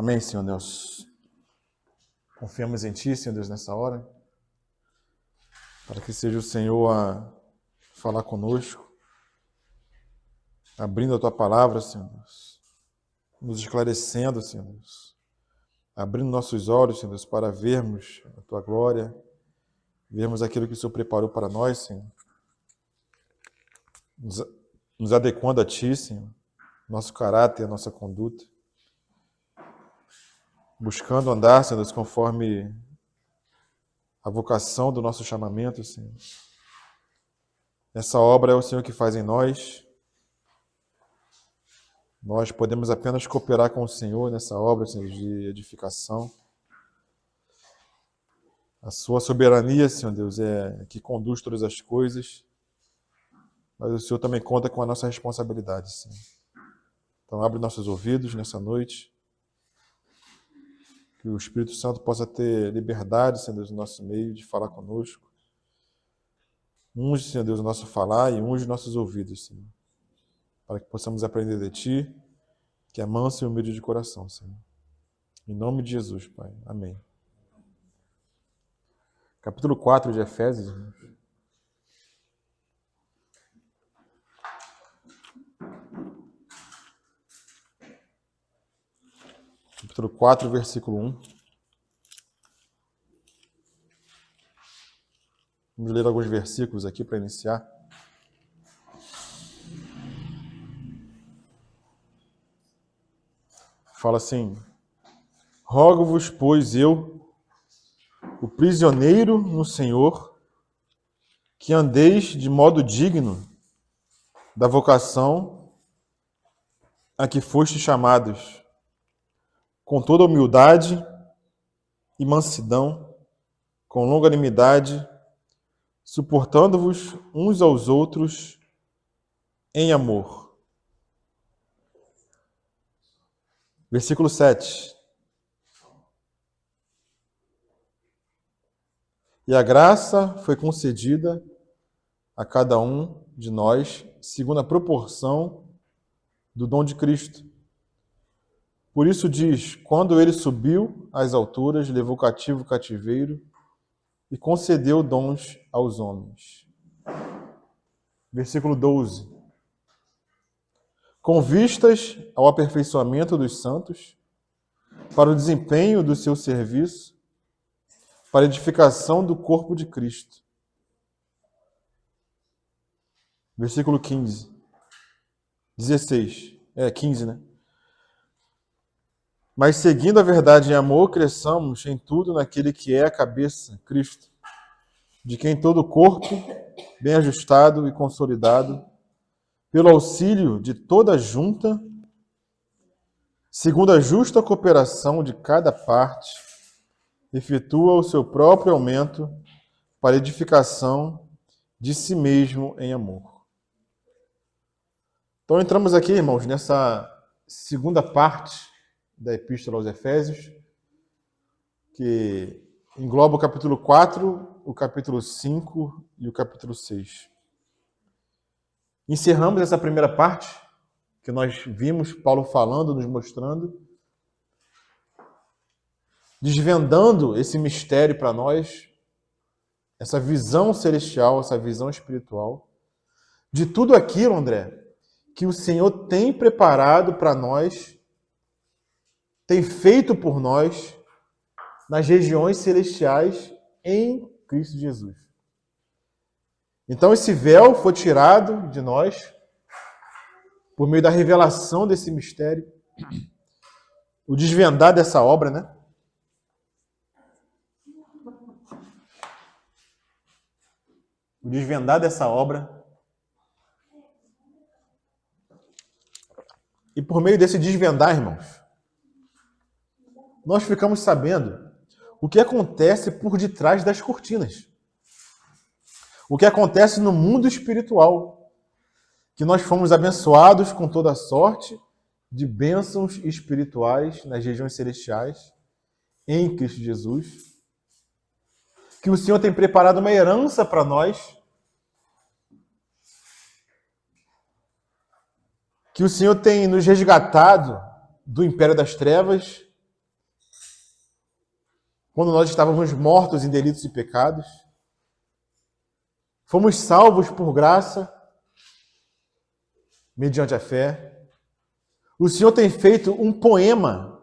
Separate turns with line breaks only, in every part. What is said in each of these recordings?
Amém, Senhor Deus. Confiamos em Ti, Senhor Deus, nessa hora, para que seja o Senhor a falar conosco, abrindo a Tua palavra, Senhor Deus, nos esclarecendo, Senhor Deus, abrindo nossos olhos, Senhor Deus, para vermos a Tua glória, vermos aquilo que o Senhor preparou para nós, Senhor, nos adequando a Ti, Senhor, nosso caráter, a nossa conduta, buscando andar, Senhor Deus, conforme a vocação do nosso chamamento, Senhor. Essa obra é o Senhor que faz em nós. Nós podemos apenas cooperar com o Senhor nessa obra, Senhor, de edificação. A Sua soberania, Senhor Deus, é que conduz todas as coisas, mas o Senhor também conta com a nossa responsabilidade, Senhor. Então, abre nossos ouvidos nessa noite, que o Espírito Santo possa ter liberdade, Senhor Deus, no nosso meio, de falar conosco. Unge, Senhor Deus, o nosso falar e unge nossos ouvidos, Senhor, para que possamos aprender de Ti, que é manso e humilde de coração, Senhor. Em nome de Jesus, Pai. Amém. Capítulo 4 de Efésios, irmãos. Capítulo 4, versículo 1. Vamos ler alguns versículos aqui para iniciar. Fala assim: rogo-vos, pois eu, o prisioneiro no Senhor, que andeis de modo digno da vocação a que fostes chamados, com toda humildade e mansidão, com longanimidade, suportando-vos uns aos outros em amor. Versículo 7. E a graça foi concedida a cada um de nós, segundo a proporção do dom de Cristo. Por isso diz, quando ele subiu às alturas, levou cativo o cativeiro e concedeu dons aos homens. Versículo 12. Com vistas ao aperfeiçoamento dos santos, para o desempenho do seu serviço, para a edificação do corpo de Cristo. Versículo 15. 16. 15, né? Mas seguindo a verdade em amor, cresçamos em tudo naquele que é a cabeça, Cristo, de quem todo o corpo, bem ajustado e consolidado, pelo auxílio de toda a junta, segundo a justa cooperação de cada parte, efetua o seu próprio aumento para a edificação de si mesmo em amor. Então entramos aqui, irmãos, nessa segunda parte da Epístola aos Efésios, que engloba o capítulo 4, o capítulo 5 e o capítulo 6. Encerramos essa primeira parte, que nós vimos Paulo falando, nos mostrando, desvendando esse mistério para nós, essa visão celestial, essa visão espiritual, de tudo aquilo, André, que o Senhor tem preparado para nós, tem feito por nós nas regiões celestiais em Cristo Jesus. Então esse véu foi tirado de nós por meio da revelação desse mistério, o desvendar dessa obra, né? O desvendar dessa obra. E por meio desse desvendar, irmãos, nós ficamos sabendo o que acontece por detrás das cortinas. O que acontece no mundo espiritual. Que nós fomos abençoados com toda sorte de bênçãos espirituais nas regiões celestiais, em Cristo Jesus. Que o Senhor tem preparado uma herança para nós. Que o Senhor tem nos resgatado do império das trevas quando nós estávamos mortos em delitos e pecados. Fomos salvos por graça, mediante a fé. O Senhor tem feito um poema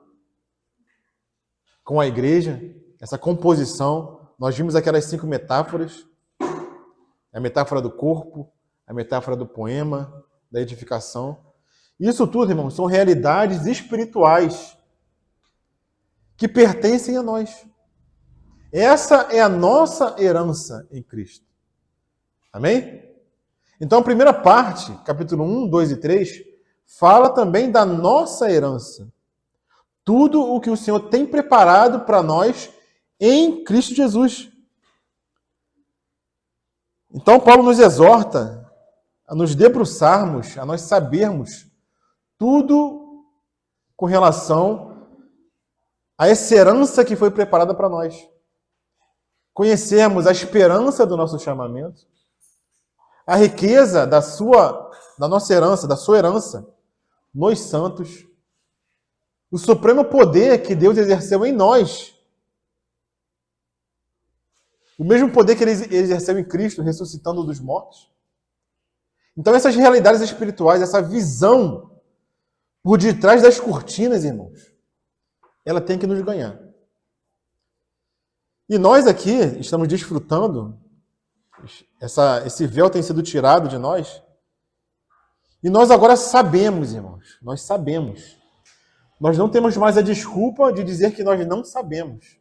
com a igreja, essa composição. Nós vimos aquelas 5 metáforas. A metáfora do corpo, a metáfora do poema, da edificação. Isso tudo, irmãos, são realidades espirituais que pertencem a nós. Essa é a nossa herança em Cristo. Amém? Então, a primeira parte, capítulo 1, 2 e 3, fala também da nossa herança. Tudo o que o Senhor tem preparado para nós em Cristo Jesus. Então, Paulo nos exorta a nos debruçarmos, a nós sabermos tudo com relação a essa herança que foi preparada para nós. Conhecermos a esperança do nosso chamamento, a riqueza da nossa herança, da sua herança, nos santos, o supremo poder que Deus exerceu em nós, o mesmo poder que Ele exerceu em Cristo, ressuscitando dos mortos. Então, essas realidades espirituais, essa visão por detrás das cortinas, irmãos, ela tem que nos ganhar. E nós aqui estamos desfrutando, esse véu tem sido tirado de nós, e nós agora sabemos, irmãos, nós sabemos. Nós não temos mais a desculpa de dizer que nós não sabemos.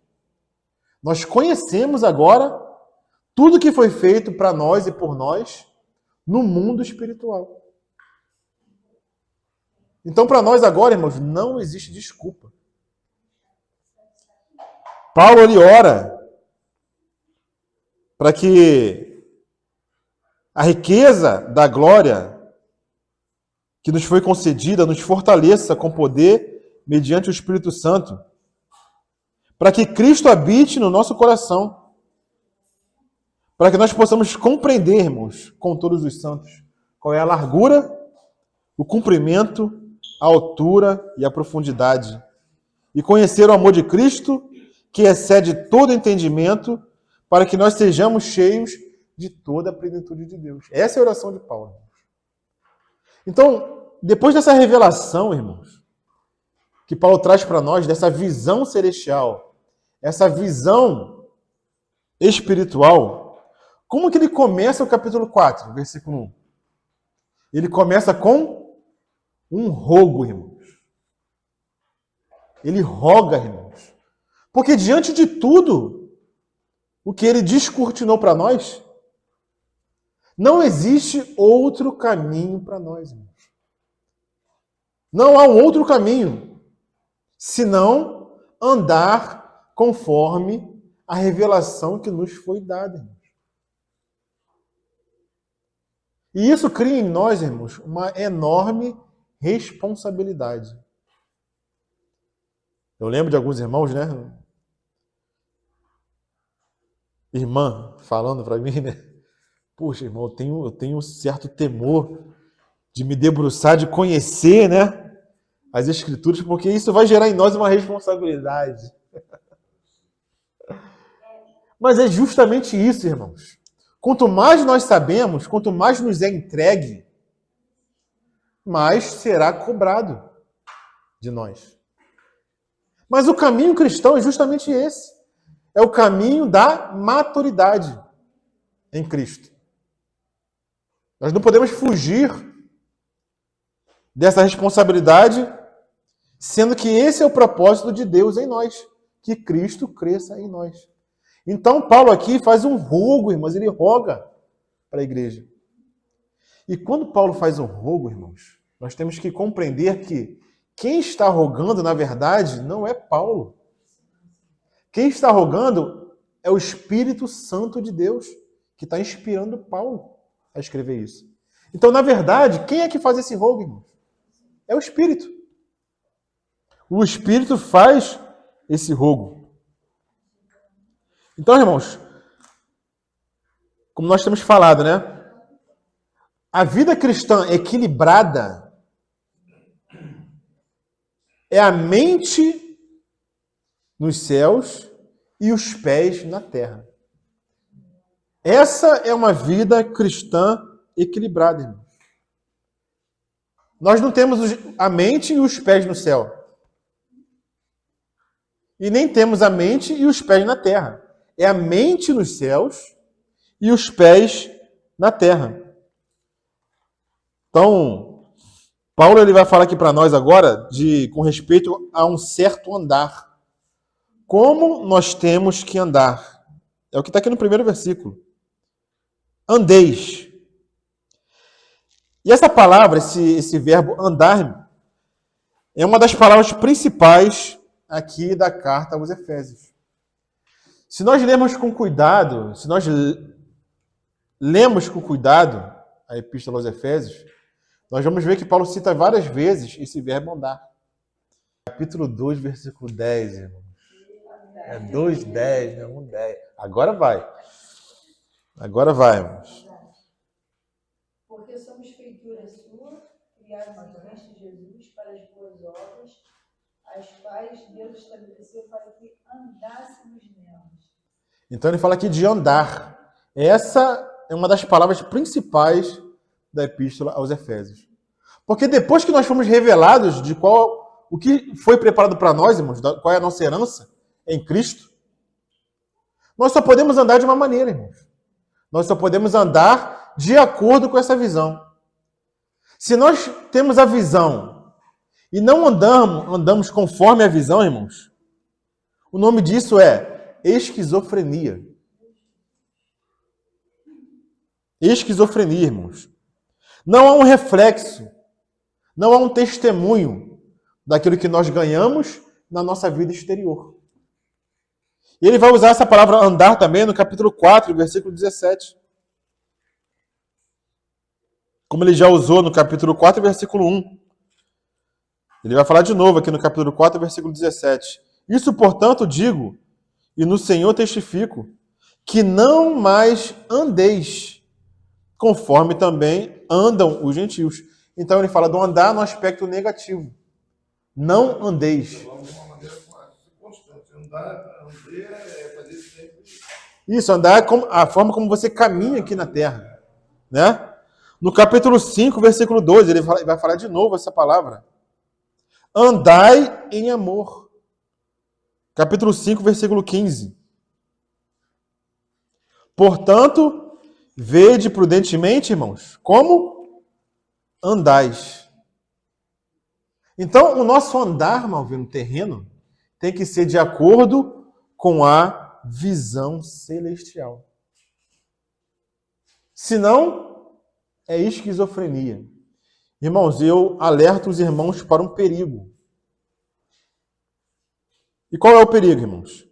Nós conhecemos agora tudo que foi feito para nós e por nós no mundo espiritual. Então, para nós agora, irmãos, não existe desculpa. Paulo, ele ora para que a riqueza da glória que nos foi concedida nos fortaleça com poder mediante o Espírito Santo, para que Cristo habite no nosso coração, para que nós possamos compreendermos com todos os santos qual é a largura, o comprimento, a altura e a profundidade, e conhecer o amor de Cristo, que excede todo entendimento, para que nós sejamos cheios de toda a plenitude de Deus. Essa é a oração de Paulo. Então, depois dessa revelação, irmãos, que Paulo traz para nós, dessa visão celestial, essa visão espiritual, como que ele começa o capítulo 4, versículo 1? Ele começa com um rogo, irmãos. Ele roga, irmãos. Porque diante de tudo o que ele descortinou para nós, não existe outro caminho para nós, irmãos. Não há um outro caminho, senão andar conforme a revelação que nos foi dada, irmãos. E isso cria em nós, irmãos, uma enorme responsabilidade. Eu lembro de alguns irmãos, né? Irmã falando para mim, né? Puxa, irmão, eu tenho um certo temor de me debruçar, de conhecer, né, as Escrituras, porque isso vai gerar em nós uma responsabilidade. Mas é justamente isso, irmãos. Quanto mais nós sabemos, quanto mais nos é entregue, mais será cobrado de nós. Mas o caminho cristão é justamente esse. É o caminho da maturidade em Cristo. Nós não podemos fugir dessa responsabilidade, sendo que esse é o propósito de Deus em nós, que Cristo cresça em nós. Então, Paulo aqui faz um rogo, irmãos, ele roga para a igreja. E quando Paulo faz um rogo, irmãos, nós temos que compreender que quem está rogando, na verdade, não é Paulo. Quem está rogando é o Espírito Santo de Deus, que está inspirando Paulo a escrever isso. Então, na verdade, quem é que faz esse rogo, irmãos? É o Espírito. O Espírito faz esse rogo. Então, irmãos, como nós temos falado, né? A vida cristã equilibrada é a mente nos céus e os pés na terra. Essa é uma vida cristã equilibrada, irmão. Nós não temos a mente e os pés no céu. E nem temos a mente e os pés na terra. É a mente nos céus e os pés na terra. Então, Paulo ele vai falar aqui para nós agora com respeito a um certo andar. Como nós temos que andar? É o que está aqui no primeiro versículo. Andeis. E essa palavra, esse verbo andar, é uma das palavras principais aqui da carta aos Efésios. Se nós lermos com cuidado, a epístola aos Efésios, nós vamos ver que Paulo cita várias vezes esse verbo andar. Capítulo 2, versículo 10, irmão. É 2:10, não 1:10. Agora vai, irmãos.
Porque somos feitura sua, criados em Cristo Jesus para as boas obras, as quais Deus estabeleceu para que andássemos nelas.
Então ele fala aqui de andar. Essa é uma das palavras principais da epístola aos Efésios. Porque depois que nós fomos revelados de o que foi preparado para nós, irmãos, qual é a nossa herança em Cristo, nós só podemos andar de uma maneira, irmãos. Nós só podemos andar de acordo com essa visão. Se nós temos a visão e não andamos conforme a visão, irmãos, o nome disso é esquizofrenia. Esquizofrenia, irmãos. Não há um reflexo, não há um testemunho daquilo que nós ganhamos na nossa vida exterior. E ele vai usar essa palavra andar também no capítulo 4, versículo 17. Como ele já usou no capítulo 4, versículo 1. Ele vai falar de novo aqui no capítulo 4, versículo 17. Isso, portanto, digo, e no Senhor testifico, que não mais andeis, conforme também andam os gentios. Então ele fala do andar no aspecto negativo. Não andeis. Isso, andar é a forma como você caminha aqui na terra. Né? No capítulo 5, versículo 12, ele vai falar de novo essa palavra. Andai em amor. Capítulo 5, versículo 15. Portanto, vede prudentemente, irmãos, como andais. Então, o nosso andar, Malvino, no terreno, tem que ser de acordo com a visão celestial. Senão, é esquizofrenia. Irmãos, eu alerto os irmãos para um perigo. E qual é o perigo, irmãos?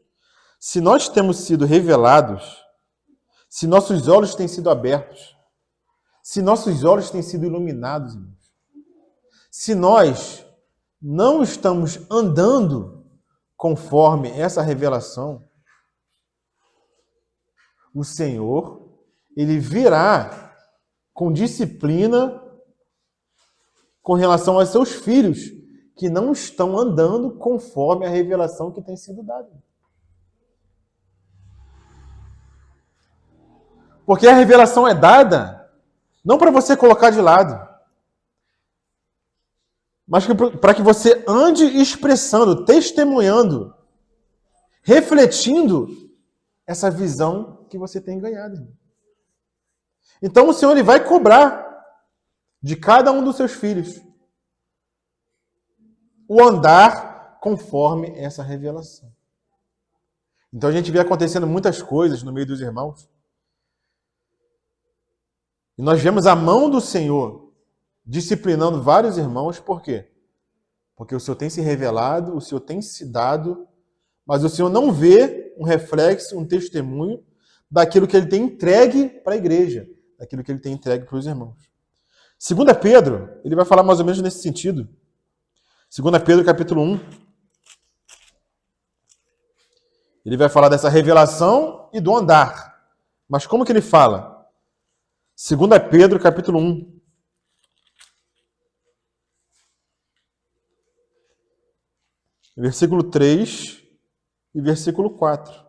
Se nós temos sido revelados, se nossos olhos têm sido abertos, se nossos olhos têm sido iluminados, irmãos, se nós não estamos andando conforme essa revelação, o Senhor, ele virá com disciplina com relação aos seus filhos que não estão andando conforme a revelação que tem sido dada. Porque a revelação é dada não para você colocar de lado, mas para que você ande expressando, testemunhando, refletindo essa visão que você tem ganhado. Então o Senhor ele vai cobrar de cada um dos seus filhos o andar conforme essa revelação. Então a gente vê acontecendo muitas coisas no meio dos irmãos. E nós vemos a mão do Senhor disciplinando vários irmãos, por quê? Porque o Senhor tem se revelado, o Senhor tem se dado, mas o Senhor não vê um reflexo, um testemunho daquilo que Ele tem entregue para a igreja, daquilo que Ele tem entregue para os irmãos. 2 Pedro, ele vai falar mais ou menos nesse sentido. 2 Pedro, capítulo 1. Ele vai falar dessa revelação e do andar. Mas como que ele fala? 2 Pedro, capítulo 1. Versículo 3 e versículo 4.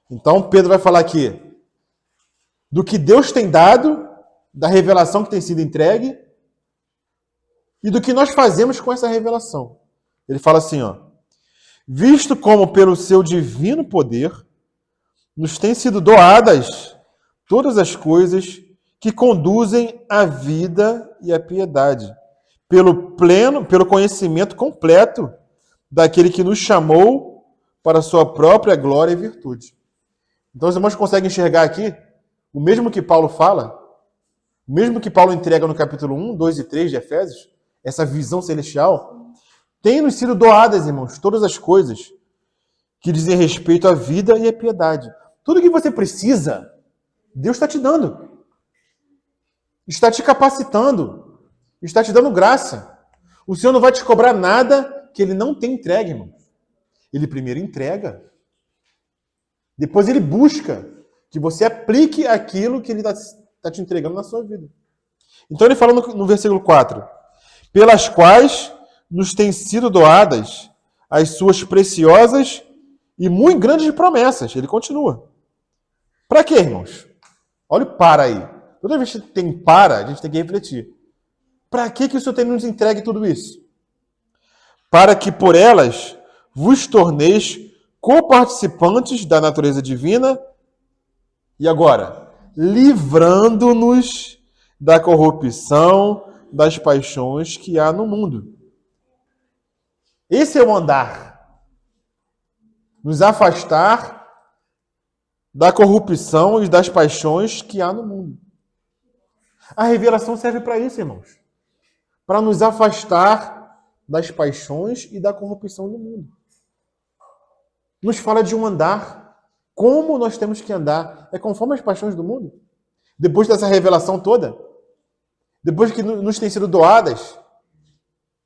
Então, Pedro vai falar aqui do que Deus tem dado, da revelação que tem sido entregue e do que nós fazemos com essa revelação. Ele fala assim, ó: visto como pelo seu divino poder nos têm sido doadas todas as coisas que conduzem à vida e à piedade, pelo conhecimento completo daquele que nos chamou para a sua própria glória e virtude. Então os irmãos conseguem enxergar aqui o mesmo que Paulo fala, o mesmo que Paulo entrega no capítulo 1, 2 e 3 de Efésios, essa visão celestial, tem nos sido doadas, irmãos, todas as coisas que dizem respeito à vida e à piedade. Tudo que você precisa, Deus está te dando. Está te capacitando. Está te dando graça. O Senhor não vai te cobrar nada que Ele não tem entregue, irmão. Ele primeiro entrega. Depois Ele busca que você aplique aquilo que Ele está te entregando na sua vida. Então Ele fala no versículo 4: pelas quais nos têm sido doadas as suas preciosas e muito grandes promessas. Ele continua. Para quê, irmãos? Olha o para aí. Toda vez que tem para, a gente tem que refletir. Para que o Senhor tem nos entregue tudo isso? Para que por elas vos torneis coparticipantes da natureza divina. E agora? Livrando-nos da corrupção das paixões que há no mundo. Esse é o andar. Nos afastar da corrupção e das paixões que há no mundo. A revelação serve para isso, irmãos. Para nos afastar das paixões e da corrupção do mundo. Nos fala de um andar. Como nós temos que andar? É conforme as paixões do mundo? Depois dessa revelação toda? Depois que nos têm sido doadas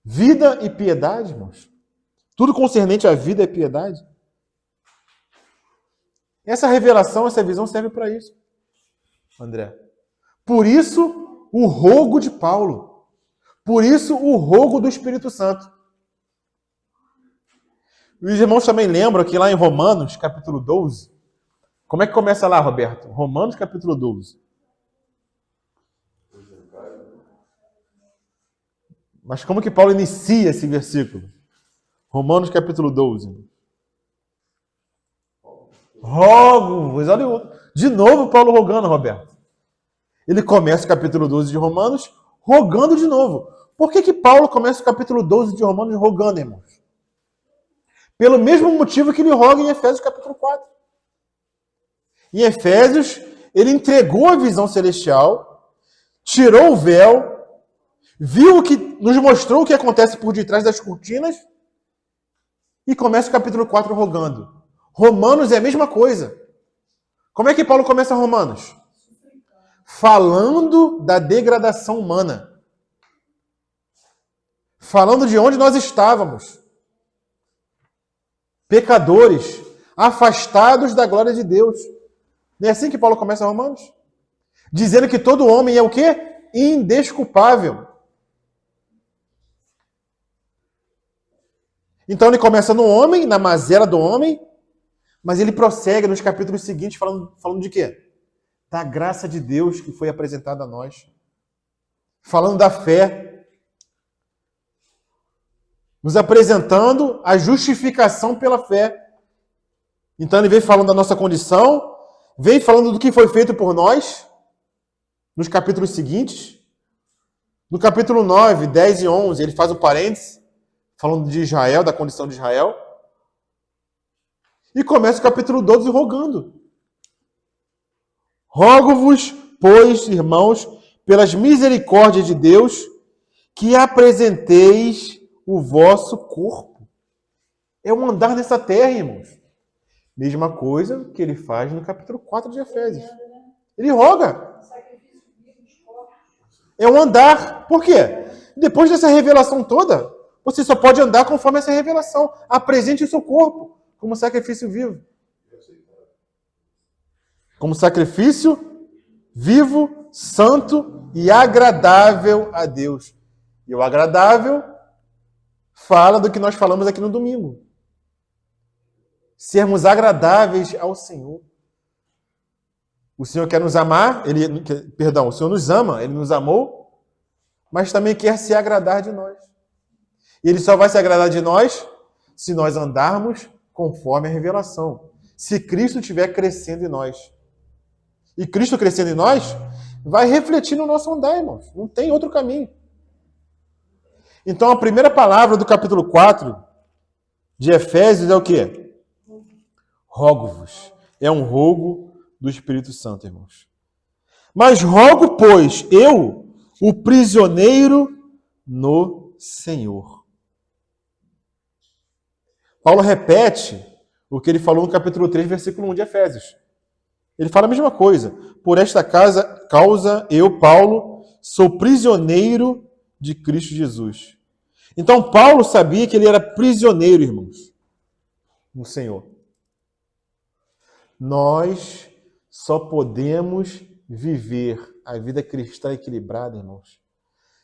vida e piedade, irmãos. Tudo concernente à vida e piedade. Essa revelação, essa visão serve para isso, André. Por isso, o rogo de Paulo. Por isso, o rogo do Espírito Santo. Os irmãos também lembram que lá em Romanos, capítulo 12, como é que começa lá, Roberto? Romanos, capítulo 12. Mas como que Paulo inicia esse versículo? Romanos, capítulo 12. Rogo-vos. Olha, de novo Paulo rogando, Roberto. Ele começa o capítulo 12 de Romanos rogando de novo. Por que Paulo começa o capítulo 12 de Romanos rogando, irmãos? Pelo mesmo motivo que ele roga em Efésios capítulo 4. Em Efésios, ele entregou a visão celestial, tirou o véu, viu o que nos mostrou o que acontece por detrás das cortinas e começa o capítulo 4 rogando. Romanos é a mesma coisa. Como é que Paulo começa Romanos? Falando da degradação humana. Falando de onde nós estávamos. Pecadores, afastados da glória de Deus. Não é assim que Paulo começa Romanos? Dizendo que todo homem é o quê? Indesculpável. Então ele começa no homem, na mazela do homem, mas ele prossegue nos capítulos seguintes falando de quê? Da graça de Deus que foi apresentada a nós. Falando da fé. Nos apresentando a justificação pela fé. Então ele vem falando da nossa condição, vem falando do que foi feito por nós, nos capítulos seguintes. No capítulo 9, 10 e 11, ele faz o parênteses, falando de Israel, da condição de Israel. E começa o capítulo 12 rogando. Rogo-vos, pois, irmãos, pelas misericórdias de Deus, que apresenteis o vosso corpo. É um andar nessa terra, irmãos. Mesma coisa que ele faz no capítulo 4 de Efésios. Ele roga. É um andar. Por quê? Depois dessa revelação toda, você só pode andar conforme essa revelação. Apresente o seu corpo como sacrifício vivo. Como sacrifício vivo, santo e agradável a Deus. E o agradável fala do que nós falamos aqui no domingo. Sermos agradáveis ao Senhor. O Senhor quer nos amar, o Senhor nos ama, Ele nos amou, mas também quer se agradar de nós. E Ele só vai se agradar de nós se nós andarmos conforme a revelação. Se Cristo estiver crescendo em nós. E Cristo crescendo em nós vai refletir no nosso andar, irmãos. Não tem outro caminho. Então, a primeira palavra do capítulo 4 de Efésios é o quê? Rogo-vos. É um rogo do Espírito Santo, irmãos. Mas rogo, pois, eu, o prisioneiro no Senhor. Paulo repete o que ele falou no capítulo 3, versículo 1 de Efésios. Ele fala a mesma coisa. Por esta causa, eu, Paulo, sou prisioneiro de Cristo Jesus. Então, Paulo sabia que ele era prisioneiro, irmãos, no Senhor. Nós só podemos viver a vida cristã equilibrada, irmãos,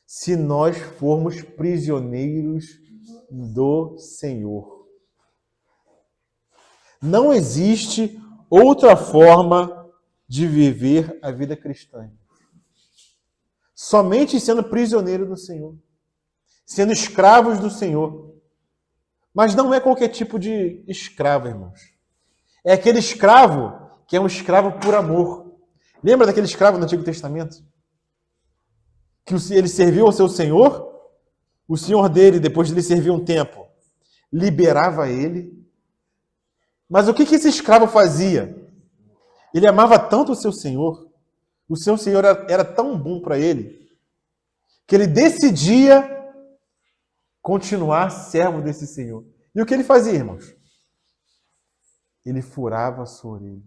se nós formos prisioneiros do Senhor. Não existe outra forma de viver a vida cristã. Somente sendo prisioneiro do Senhor. Sendo escravos do Senhor. Mas não é qualquer tipo de escravo, irmãos. É aquele escravo que é um escravo por amor. Lembra daquele escravo do Antigo Testamento? Que ele serviu ao seu senhor, o senhor dele, depois de lhe servir um tempo, liberava ele. Mas o que esse escravo fazia? Ele amava tanto o seu senhor era tão bom para ele, que ele decidia continuar servo desse senhor. E o que ele fazia, irmãos? Ele furava a sua orelha.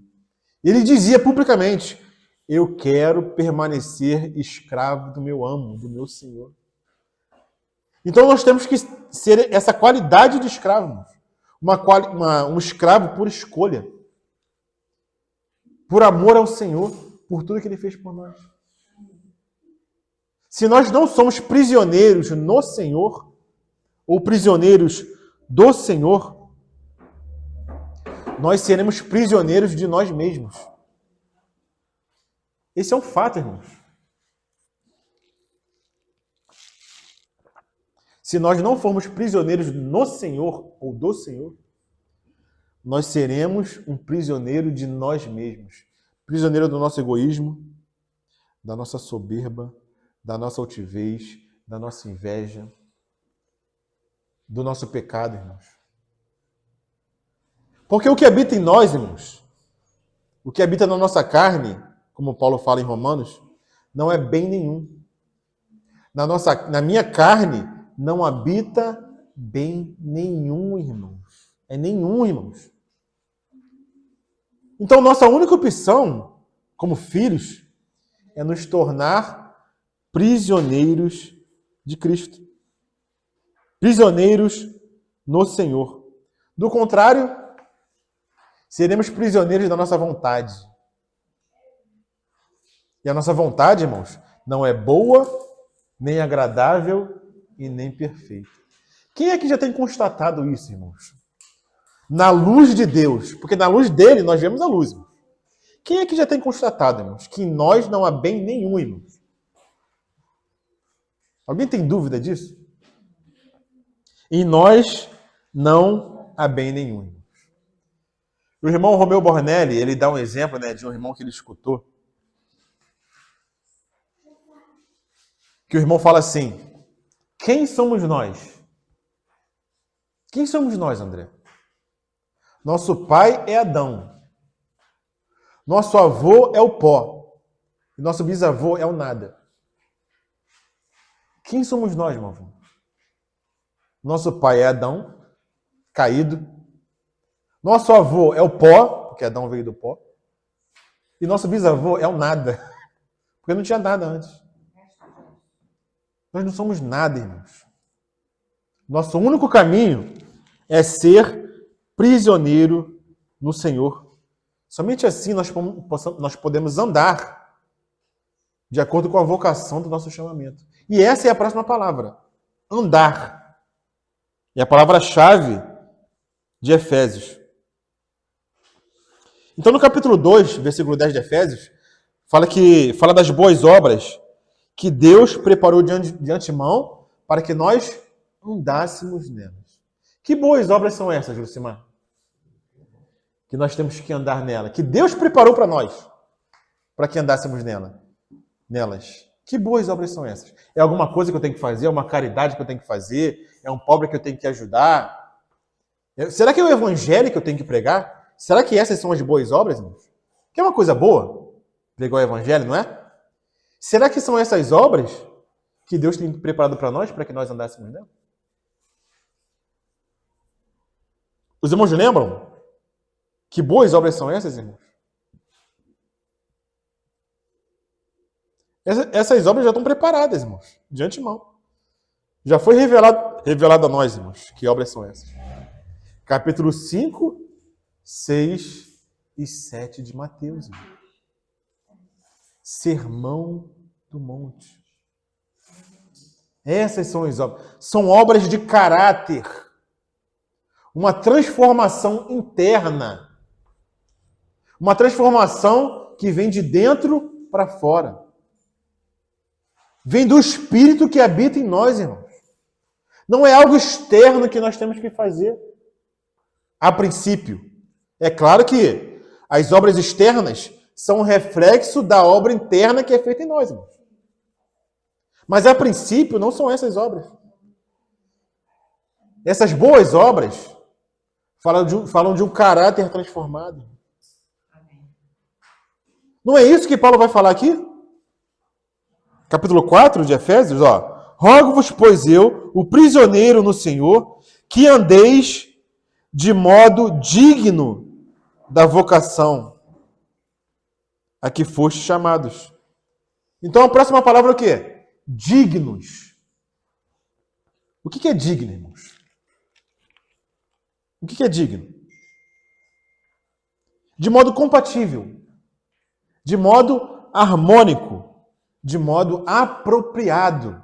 Ele dizia publicamente: eu quero permanecer escravo do meu amo, do meu senhor. Então nós temos que ser essa qualidade de escravo, irmãos. Um escravo por escolha. Por amor ao Senhor, por tudo que Ele fez por nós. Se nós não somos prisioneiros no Senhor, ou prisioneiros do Senhor, nós seremos prisioneiros de nós mesmos. Esse é um fato, irmãos. Se nós não formos prisioneiros no Senhor ou do Senhor, nós seremos um prisioneiro de nós mesmos. Prisioneiro do nosso egoísmo, da nossa soberba, da nossa altivez, da nossa inveja, do nosso pecado, irmãos. Porque o que habita em nós, irmãos, o que habita na nossa carne, como Paulo fala em Romanos, não é bem nenhum. Na minha carne não habita bem nenhum, irmãos. É nenhum, irmãos. Então, nossa única opção, como filhos, é nos tornar prisioneiros de Cristo. Prisioneiros no Senhor. Do contrário, seremos prisioneiros da nossa vontade. E a nossa vontade, irmãos, não é boa, nem agradável e nem perfeita. Quem é que já tem constatado isso, irmãos? Na luz de Deus, porque na luz dele nós vemos a luz. Irmãos. Quem é que já tem constatado, irmãos, que em nós não há bem nenhum, irmãos? Alguém tem dúvida disso? Em nós não há bem nenhum, irmãos. O irmão Romeu Bornelli, ele dá um exemplo, de um irmão que ele escutou. Que o irmão fala assim: quem somos nós? Quem somos nós, André? Nosso pai é Adão. Nosso avô é o pó. E nosso bisavô é o nada. Quem somos nós, meu avô? Nosso pai é Adão, caído. Nosso avô é o pó, porque Adão veio do pó. E nosso bisavô é o nada, porque não tinha nada antes. Nós não somos nada, irmãos. Nosso único caminho é ser prisioneiro no Senhor. Somente assim nós podemos andar de acordo com a vocação do nosso chamamento. E essa é a próxima palavra. Andar. É a palavra-chave de Efésios. Então, no capítulo 2, versículo 10 de Efésios, Fala das boas obras que Deus preparou de antemão para que nós andássemos nelas. Que boas obras são essas, Lucimar? Que nós temos que andar nela. Que Deus preparou para nós, para que andássemos nelas. Que boas obras são essas? É alguma coisa que eu tenho que fazer? É uma caridade que eu tenho que fazer? É um pobre que eu tenho que ajudar? Será que é o evangelho que eu tenho que pregar? Será que essas são as boas obras, irmãos? Que é uma coisa boa pregar o evangelho, não é? Será que são essas obras que Deus tem preparado para nós, para que nós andássemos nela? Os irmãos lembram? Que boas obras são essas, irmãos? Essas obras já estão preparadas, irmãos, de antemão. Já foi revelado a nós, irmãos, que obras são essas. Capítulo 5, 6 e 7 de Mateus, irmãos. Sermão do Monte. Essas são as obras. São obras de caráter. Uma transformação interna. Uma transformação que vem de dentro para fora. Vem do Espírito que habita em nós, irmãos. Não é algo externo que nós temos que fazer. A princípio. É claro que as obras externas são um reflexo da obra interna que é feita em nós, irmãos. Mas a princípio não são essas obras. Essas boas obras falam de um caráter transformado. Não é isso que Paulo vai falar aqui? Capítulo 4 de Efésios, ó. Rogo-vos, pois eu, o prisioneiro no Senhor, que andeis de modo digno da vocação a que fostes chamados. Então a próxima palavra é o quê? Dignos. O que é digno, irmãos? O que é digno? De modo compatível, de modo harmônico, de modo apropriado.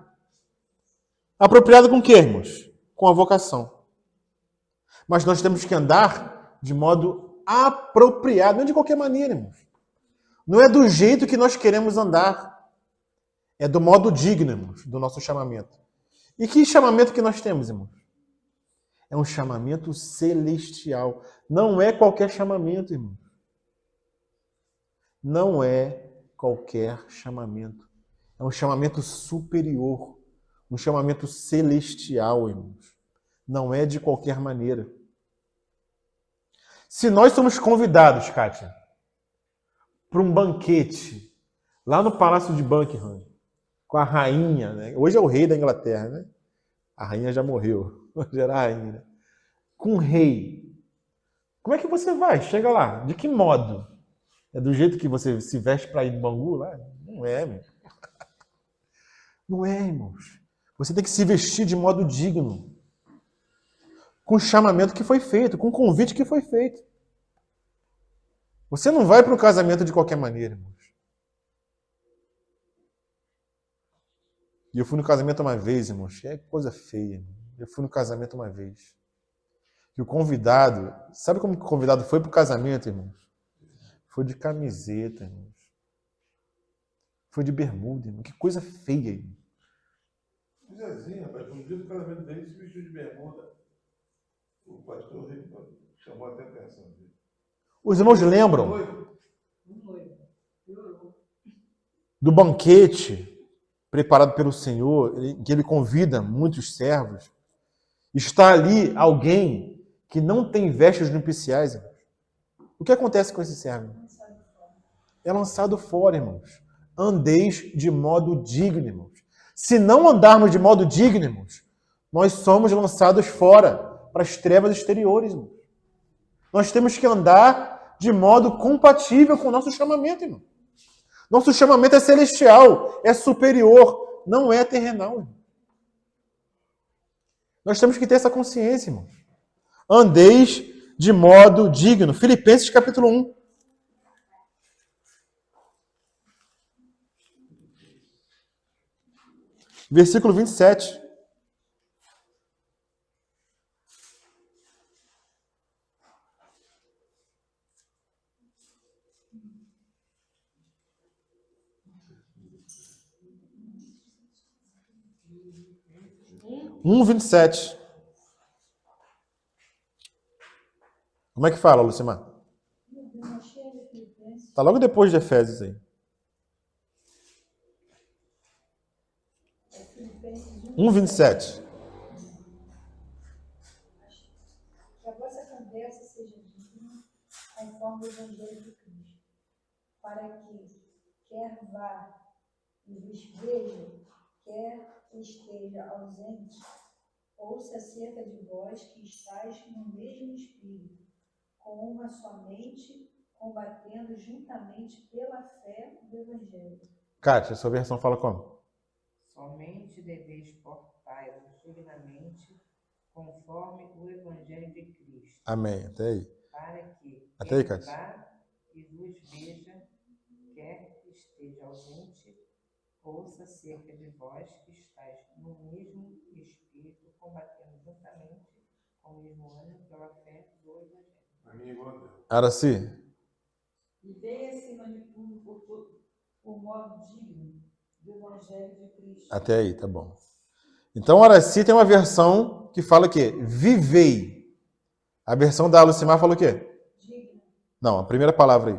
Apropriado com o quê, irmãos? Com a vocação. Mas nós temos que andar de modo apropriado, não é de qualquer maneira, irmãos. Não é do jeito que nós queremos andar. É do modo digno, irmãos, do nosso chamamento. E que chamamento que nós temos, irmãos? É um chamamento celestial. Não é qualquer chamamento, irmãos. Não é qualquer chamamento. É um chamamento superior. Um chamamento celestial, irmãos. Não é de qualquer maneira. Se nós somos convidados, Kátia, para um banquete lá no Palácio de Buckingham, com a rainha, né? Hoje é o rei da Inglaterra, né? A rainha já morreu. Hoje era a rainha. Né? Com o rei. Como é que você vai? Chega lá. De que modo? É do jeito que você se veste para ir no Bangu lá? Não é, meu. Não é, irmãos. Você tem que se vestir de modo digno. Com o chamamento que foi feito, com o convite que foi feito. Você não vai para o casamento de qualquer maneira, irmãos. E eu fui no casamento uma vez, irmãos. É coisa feia. Eu fui no casamento uma vez. E o convidado... Sabe como que o convidado foi para o casamento, irmãos? Foi de camiseta, irmãos. Foi de bermuda, irmão. Que coisa feia, irmão.
O Zezinho, rapaz, no dia do casamento dele, se vestiu de bermuda. O pastor chamou até a atenção dele.
Os irmãos lembram do banquete preparado pelo Senhor, que ele convida muitos servos. Está ali alguém que não tem vestes nupciais, irmãos. O que acontece com esse servo? É lançado fora, irmãos. Andeis de modo digno, irmãos. Se não andarmos de modo digno, irmãos, nós somos lançados fora para as trevas exteriores, irmãos. Nós temos que andar de modo compatível com o nosso chamamento, irmão. Nosso chamamento é celestial, é superior, não é terrenal, irmão. Nós temos que ter essa consciência, irmão. Andeis de modo digno. Filipenses capítulo 1. Versículo 27. 1:27. Como é que fala, Lucimar? Está logo depois de Efésios aí.
Filipenses
1:27.
Que a vossa conversa seja digna, conforme o Evangelho de Cristo, para que, quer vá e vos veja, quer esteja ausente, ouça acerca de vós que estáis no mesmo espírito, com uma só mente, combatendo juntamente pela fé do Evangelho.
Kátia, sua versão fala como?
Somente deveis portar-vos dignamente conforme o Evangelho de Cristo,
Amém. Até aí.
para que
Até aí,
quer
Cássio.
vá e vos veja, quer esteja ausente, ouça acerca de vós que estáis no mesmo espírito, combatendo juntamente com o mesmo ânimo pela fé do Evangelho.
A minha igual a dela.
Araci.
Vivei acima de tudo por modo digno do Evangelho de Cristo.
Até aí, tá bom. Então, Araci tem uma versão que fala o quê? Vivei. A versão da Lucimar fala o quê?
Digno,
Não, a primeira palavra aí.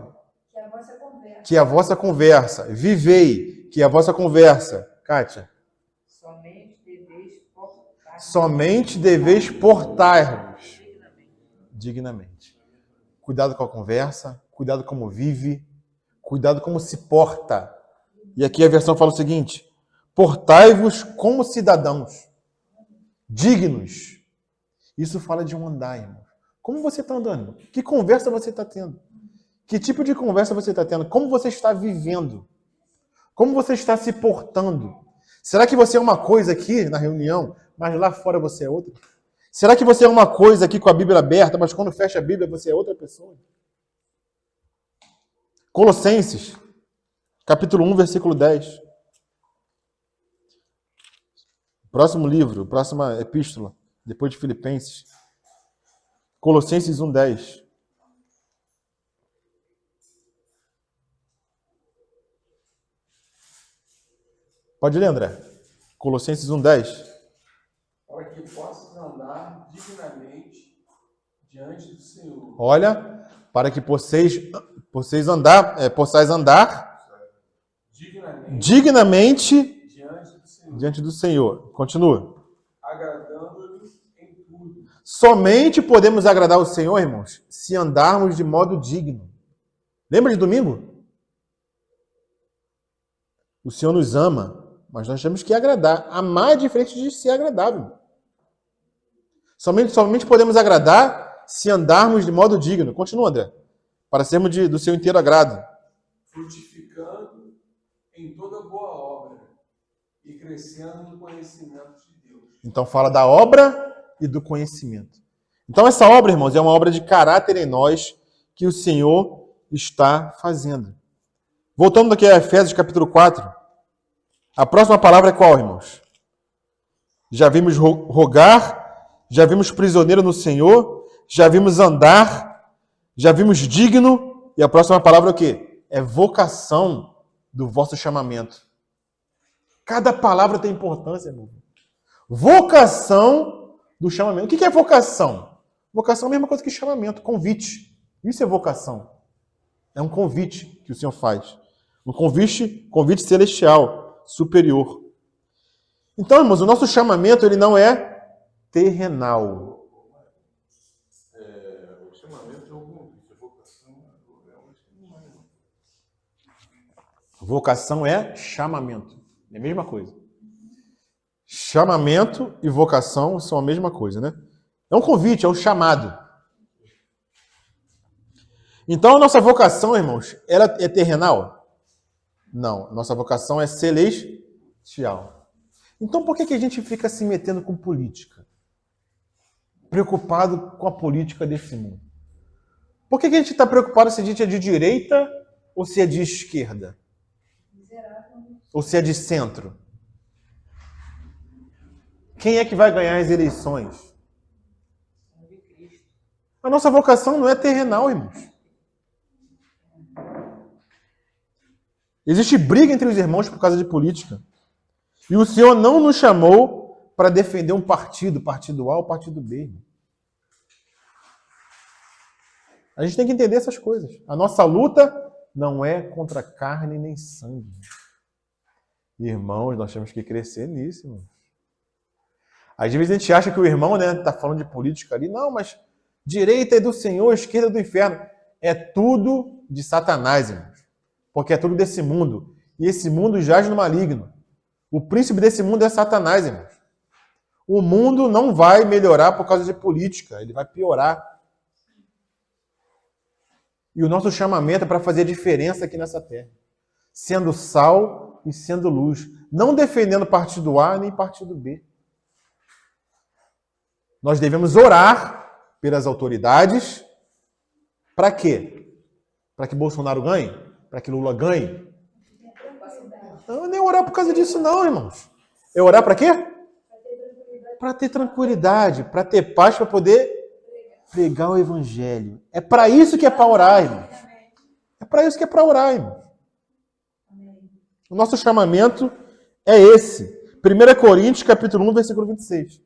que a vossa conversa.
Que a vossa conversa. Vivei. Que a vossa conversa. Kátia.
Somente deveis portar
Somente deveis portar-vos dignamente. Cuidado com a conversa, cuidado como vive, cuidado como se porta. E aqui a versão fala o seguinte: portai-vos como cidadãos dignos. Isso fala de um andar, irmão. Como você está andando? Que conversa você está tendo? Que tipo de conversa você está tendo? Como você está vivendo? Como você está se portando? Será que você é uma coisa aqui na reunião, mas lá fora você é outra? Será que você é uma coisa aqui com a Bíblia aberta, mas quando fecha a Bíblia você é outra pessoa? Colossenses, capítulo 1, versículo 10. Próximo livro, próxima epístola, depois de Filipenses. Colossenses 1, 10. Pode ler, André. Colossenses 1, 10.
Para que possas andar dignamente diante do Senhor.
Olha, para que possais andar dignamente diante do Senhor. Continua.
Agradando-lhe em tudo.
Somente podemos agradar o Senhor, irmãos, se andarmos de modo digno. Lembra de domingo? O Senhor nos ama, mas nós temos que agradar. Amar é diferente de ser agradável. Somente podemos agradar se andarmos de modo digno. Continua, André. Para sermos do seu inteiro agrado.
Frutificando em toda boa obra e crescendo no conhecimento de Deus.
Então fala da obra e do conhecimento. Então essa obra, irmãos, é uma obra de caráter em nós que o Senhor está fazendo. Voltando aqui a Efésios capítulo 4. A próxima palavra é qual, irmãos? Já vimos rogar, já vimos prisioneiro no Senhor, já vimos andar, já vimos digno, e a próxima palavra é o quê? É vocação do vosso chamamento. Cada palavra tem importância, irmão. Vocação do chamamento. O que é vocação? Vocação é a mesma coisa que chamamento, convite. Isso é vocação. É um convite que o Senhor faz. Um convite celestial, superior. Então, irmãos, o nosso chamamento ele não é terrenal.
O chamamento é o convite, a vocação
Vocação é chamamento. É a mesma coisa. Chamamento e vocação são a mesma coisa, né? É um convite, é um chamado. Então, a nossa vocação, irmãos, ela é terrenal? Não. Nossa vocação é celestial. Então, por que a gente fica se metendo com política? Preocupado com a política desse mundo? Por que a gente está preocupado se a gente é de direita ou se é de esquerda? Ou se é de centro? Quem é que vai ganhar as eleições? A nossa vocação não é terrenal, irmãos. Existe briga entre os irmãos por causa de política. E o Senhor não nos chamou para defender um partido, partido A ou partido B. A gente tem que entender essas coisas. A nossa luta não é contra carne nem sangue. Irmãos, nós temos que crescer nisso, irmãos. Às vezes a gente acha que o irmão, né, tá falando de política ali. Não, mas direita é do Senhor, esquerda é do inferno. É tudo de Satanás, irmãos. Porque é tudo desse mundo. E esse mundo jaz no maligno. O príncipe desse mundo é Satanás, irmãos. O mundo não vai melhorar por causa de política. Ele vai piorar. E o nosso chamamento é para fazer a diferença aqui nessa terra. Sendo sal e sendo luz. Não defendendo partido A nem partido B. Nós devemos orar pelas autoridades. Para quê? Para que Bolsonaro ganhe? Para que Lula ganhe? Não, nem orar por causa disso não, irmãos. É orar para quê? Para ter tranquilidade, para ter paz, para poder pregar o evangelho. É para isso que é para orar, irmãos. É para isso que é para orar, irmãos. O nosso chamamento é esse. 1 Coríntios, capítulo 1, versículo 26.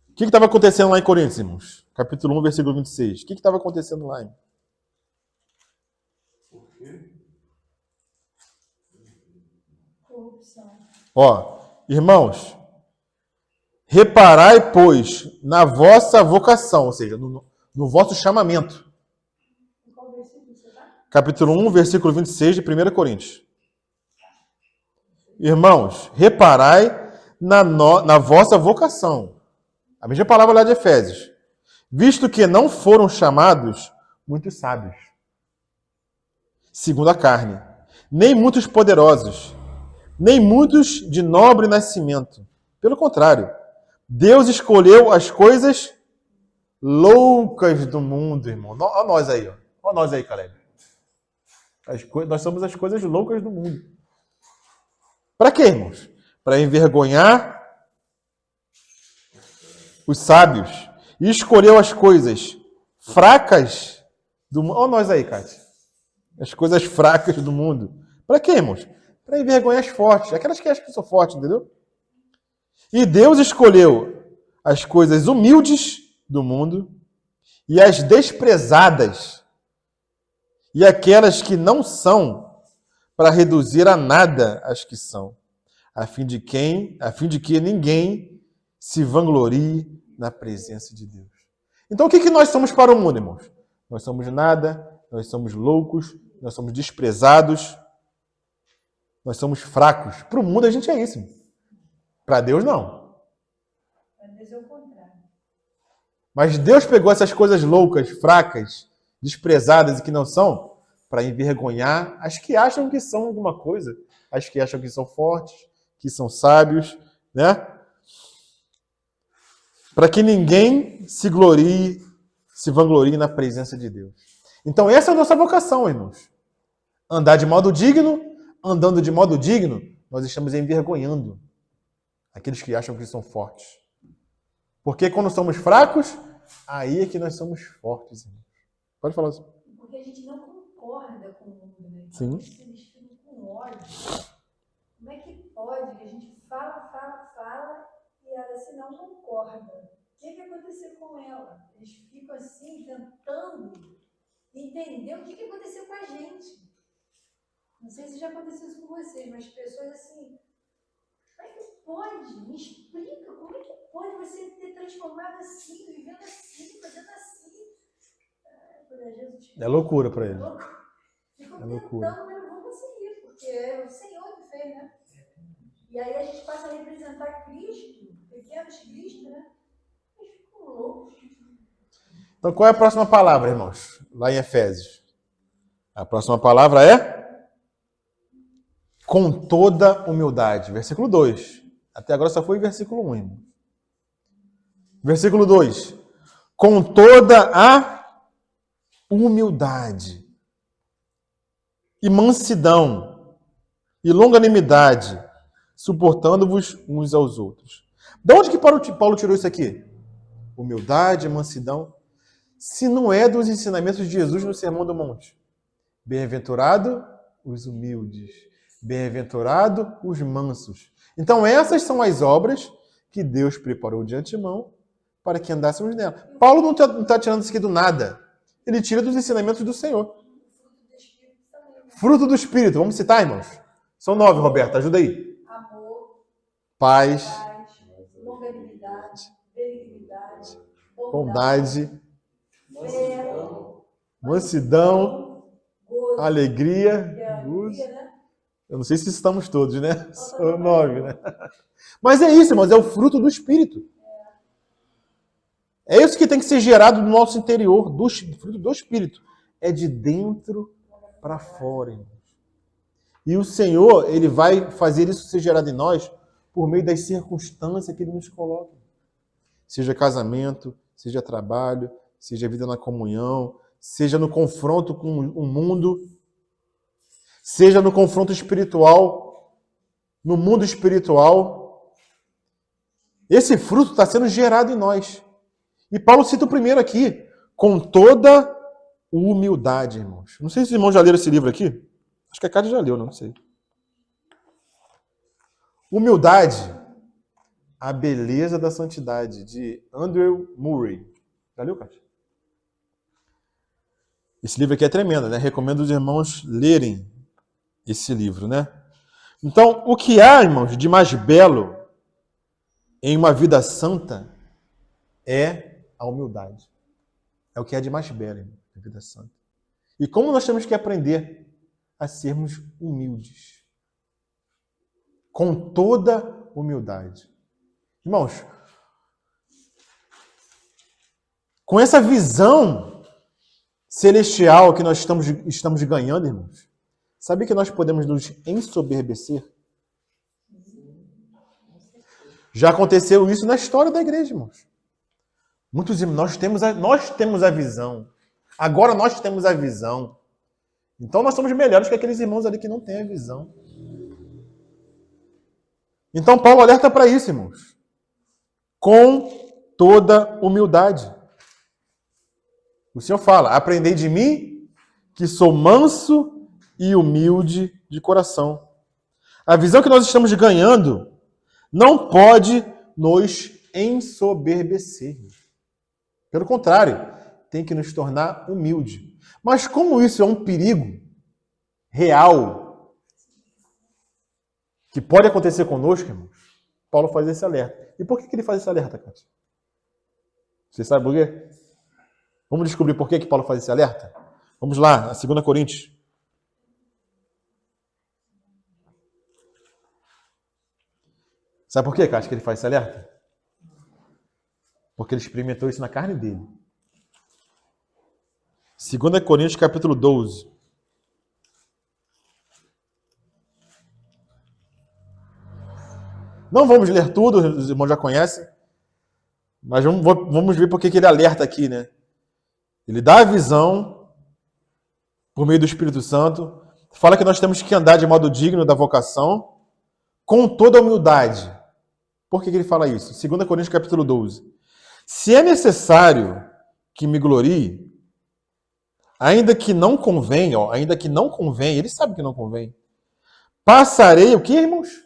O que estava acontecendo lá em Coríntios, irmãos? Capítulo 1, versículo 26. O que estava acontecendo lá, irmãos?
Por quê?
Corrupção.
Ó, irmãos, reparai, pois, na vossa vocação, ou seja, no vosso chamamento.
Qual versículo você está?
Capítulo 1, versículo 26 de 1 Coríntios. Irmãos, reparai na vossa vocação. A mesma palavra lá de Efésios. Visto que não foram chamados muitos sábios, segundo a carne, nem muitos poderosos, nem muitos de nobre nascimento. Pelo contrário, Deus escolheu as coisas loucas do mundo, irmão. Olha nós aí, ó. Olha nós aí, Caleb. Nós somos as coisas loucas do mundo. Para quê, irmãos? Para envergonhar os sábios. E escolheu as coisas fracas do mundo. Olha nós aí, Cátia. As coisas fracas do mundo. Para quê, irmãos? Para envergonhar as fortes. Aquelas que acham que são fortes, entendeu? E Deus escolheu as coisas humildes do mundo e as desprezadas e aquelas que não são, para reduzir a nada as que são, a fim de que ninguém se vanglorie na presença de Deus. Então o que nós somos para o mundo, irmãos? Nós somos nada, nós somos loucos, nós somos desprezados, nós somos fracos. Para o mundo a gente é isso. Para Deus não.
Para Deus é o contrário.
Mas Deus pegou essas coisas loucas, fracas, desprezadas e que não são, para envergonhar as que acham que são alguma coisa, as que acham que são fortes, que são sábios, né? Para que ninguém se vanglorie na presença de Deus. Então essa é a nossa vocação, irmãos. Andar de modo digno, andando de modo digno, nós estamos envergonhando aqueles que acham que são fortes. Porque quando somos fracos, aí é que nós somos fortes, irmãos. Pode falar assim.
Porque a gente não concorda com o mundo, né?
Sim.
A gente se mistura com ódio. Como é que pode que a gente fala e ela assim não concorda? O que aconteceu com ela? Eles ficam assim, tentando entender o que aconteceu com a gente. Não sei se já aconteceu isso com vocês, mas pessoas assim, como é que pode? Me explica, como é que pode você ter transformado assim, vivendo assim, fazendo assim?
É loucura para ele.
Ficam
É loucura.
tentando, mas não vão conseguir, porque é o Senhor que fez, né? E aí a gente passa a representar Cristo, pequenos Cristo, né? Eles ficam loucos.
Então qual é a próxima palavra, irmãos? Lá em Efésios. A próxima palavra é com toda humildade. Versículo 2. Até agora só foi versículo 1, irmão. Versículo 2. Com toda a humildade e mansidão e longanimidade, suportando-vos uns aos outros. De onde que Paulo tirou isso aqui? humildade, mansidão, se não é dos ensinamentos de Jesus no Sermão do Monte? Bem-aventurado os humildes, bem-aventurado os mansos. Então essas são as obras que Deus preparou de antemão para que andássemos nela. Paulo não está tirando isso aqui do nada. Ele tira dos ensinamentos do Senhor. Fruto do Espírito, vamos citar, irmãos? São 9, Roberto, ajuda aí.
Amor,
Paz,
longanimidade, benignidade,
bondade,
fé,
mansidão,
gozo,
alegria, gozo.
alegria, né?
Eu não sei se estamos todos, né? São 9, né? Mas é isso, irmãos, é o fruto do Espírito. É isso que tem que ser gerado no nosso interior, do fruto do Espírito. É de dentro para fora, irmãos. E o Senhor, Ele vai fazer isso ser gerado em nós por meio das circunstâncias que Ele nos coloca. Seja casamento, seja trabalho, seja vida na comunhão, seja no confronto com o mundo, seja no confronto espiritual, no mundo espiritual. Esse fruto está sendo gerado em nós. E Paulo cita o primeiro aqui, com toda humildade, irmãos. Não sei se os irmãos já leram esse livro aqui. Acho que a Cátia já leu, não sei. Humildade, a beleza da santidade, de Andrew Murray. Já leu, Cátia? Esse livro aqui é tremendo, né? Recomendo os irmãos lerem esse livro, né? Então, o que há, irmãos, de mais belo em uma vida santa é a humildade. É o que há de mais belo na vida santa. E como nós temos que aprender a sermos humildes. Com toda humildade. Irmãos, com essa visão celestial que nós estamos ganhando, irmãos, sabe que nós podemos nos ensoberbecer? Já aconteceu isso na história da igreja, irmãos. Muitos irmãos, nós temos a visão. Agora nós temos a visão. Então nós somos melhores que aqueles irmãos ali que não têm a visão. Então Paulo alerta para isso, irmãos. Com toda humildade. O Senhor fala, aprendei de mim, que sou manso e humilde de coração. A visão que nós estamos ganhando não pode nos ensoberbecer. Pelo contrário, tem que nos tornar humilde. Mas como isso é um perigo real que pode acontecer conosco, irmãos, Paulo faz esse alerta. E por que ele faz esse alerta, Cátia? Você sabe por quê? Vamos descobrir por que Paulo faz esse alerta? Vamos lá, a 2 Coríntios. Sabe por quê, Cátia, que ele faz esse alerta? Porque ele experimentou isso na carne dele. 2 Coríntios, capítulo 12. Não vamos ler tudo, os irmãos já conhecem. Mas vamos ver por que ele alerta aqui, né? Ele dá a visão por meio do Espírito Santo. Fala que nós temos que andar de modo digno da vocação, com toda a humildade. Por que ele fala isso? 2 Coríntios, capítulo 12. Se é necessário que me glorie, ainda que não convém, ele sabe que não convém, passarei o que, irmãos?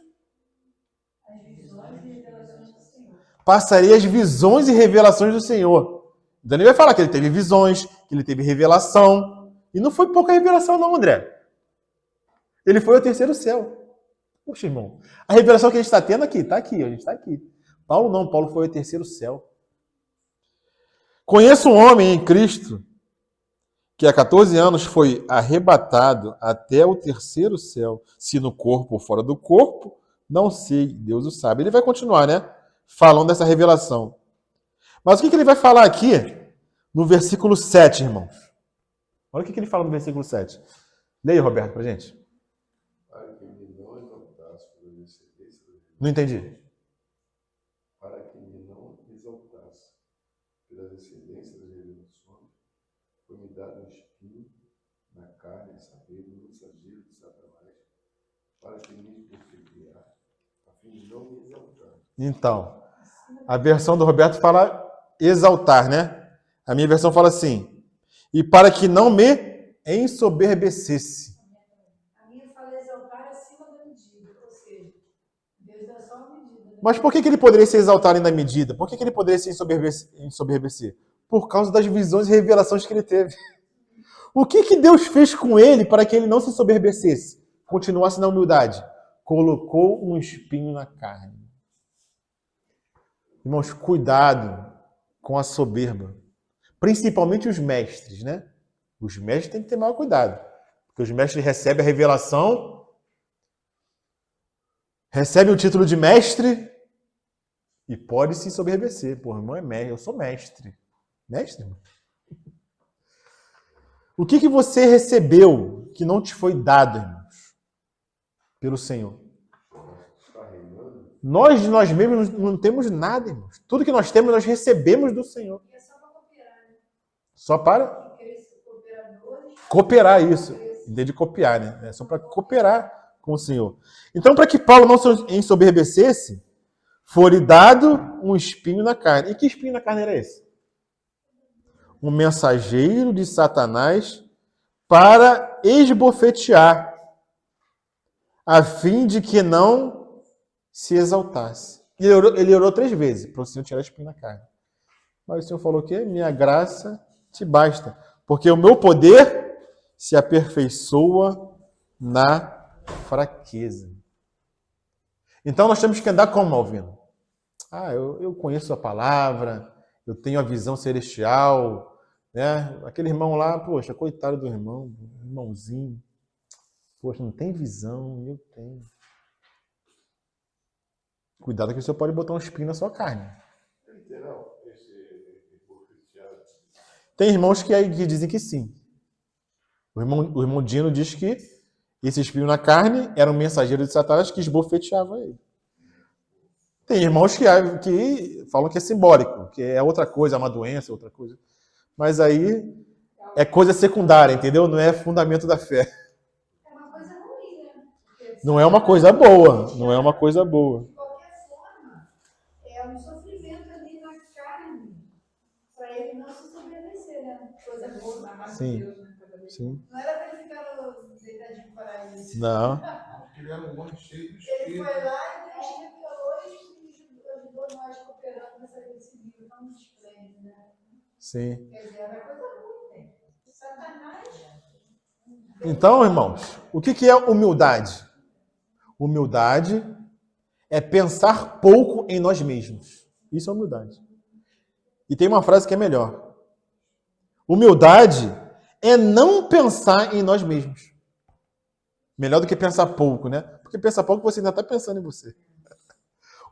Passarei as visões e revelações do Senhor. Então ele vai falar que ele teve visões, que ele teve revelação. E não foi pouca revelação não, André. Ele foi ao terceiro céu. Poxa, irmão, a revelação que a gente está tendo aqui, está aqui, a gente está aqui. Paulo não, Paulo foi ao terceiro céu. Conheço um homem em Cristo que há 14 anos foi arrebatado até o terceiro céu. Se no corpo ou fora do corpo, não sei, Deus o sabe. Ele vai continuar, né? Falando dessa revelação. Mas o que ele vai falar aqui no versículo 7, irmãos? Olha o que ele fala no versículo 7. Leia, Roberto, pra gente.
Para que me não exaltasse pela descendência da
Não entendi.
para que me não exaltasse pela descendência das revelações, foi-me dado um espinho na carne, a saber, no mensageiro de Satanás, para que me perseguiar, a fim de não me exaltar.
Então, a versão do Roberto fala exaltar, né? A minha versão fala assim, e para que não me ensoberbecesse.
A minha fala exaltar acima da medida, ou seja, Deus dá só uma medida. Né?
Mas por que ele poderia se exaltar além da medida? Por que ele poderia se ensoberbecer? Por causa das visões e revelações que ele teve. O que Deus fez com ele para que ele não se ensoberbecesse? Continuasse na humildade. Colocou um espinho na carne. Irmãos, cuidado com a soberba. Principalmente os mestres, né? Os mestres têm que ter maior cuidado. Porque os mestres recebem a revelação, recebem o título de mestre e pode se ensoberbecer. Pô, irmão é mestre, eu sou mestre. Mestre, irmão? O que você recebeu que não te foi dado, irmãos? Pelo Senhor. Nós de nós mesmos não temos nada, irmãos. Tudo que nós temos, nós recebemos do Senhor.
É só para cooperar, né?
Só para cooperar, isso. Em vez de copiar, né? É só para cooperar com o Senhor. Então, para que Paulo não se ensoberbecesse, foi dado um espinho na carne. E que espinho na carne era esse? Um mensageiro de Satanás para esbofetear, a fim de que não se exaltasse. Ele orou 3 vezes para o Senhor tirar a espinho na carne. Mas o Senhor falou que minha graça te basta, porque o meu poder se aperfeiçoa na fraqueza. Então nós temos que andar como, Malvino? Eu conheço a palavra, eu tenho a visão celestial, né? Aquele irmão lá, poxa, coitado do irmão, irmãozinho. Poxa, não tem visão, eu tenho. Cuidado que o senhor pode botar um espinho na sua carne. Tem irmãos que dizem que sim. O irmão Dino diz que esse espinho na carne era um mensageiro de Satanás que esbofeteava ele. Tem irmãos que falam que é simbólico, que é outra coisa, uma doença, outra coisa. Mas aí é coisa secundária, entendeu? Não é fundamento da fé.
É uma coisa ruim, né?
Não é uma coisa boa. Não é uma coisa boa.
De qualquer forma, é um sofrimento ali na carne, para ele não se estabelecer, né? Coisa boa na mão de Deus, né?
Sim.
Não era para ele ficar deitadinho para isso.
Não.
Ele era um homem cheio de
Ele
espírito.
foi lá e Deus revelou e ajudou nós cooperando nessa recebido. Estamos esplêndidos, né?
Sim.
Quer dizer, era coisa ruim. Satanás.
Então, irmãos, o que é humildade? Humildade é pensar pouco em nós mesmos. Isso é humildade. E tem uma frase que é melhor. Humildade é não pensar em nós mesmos. Melhor do que pensar pouco, né? Porque pensar pouco você ainda está pensando em você.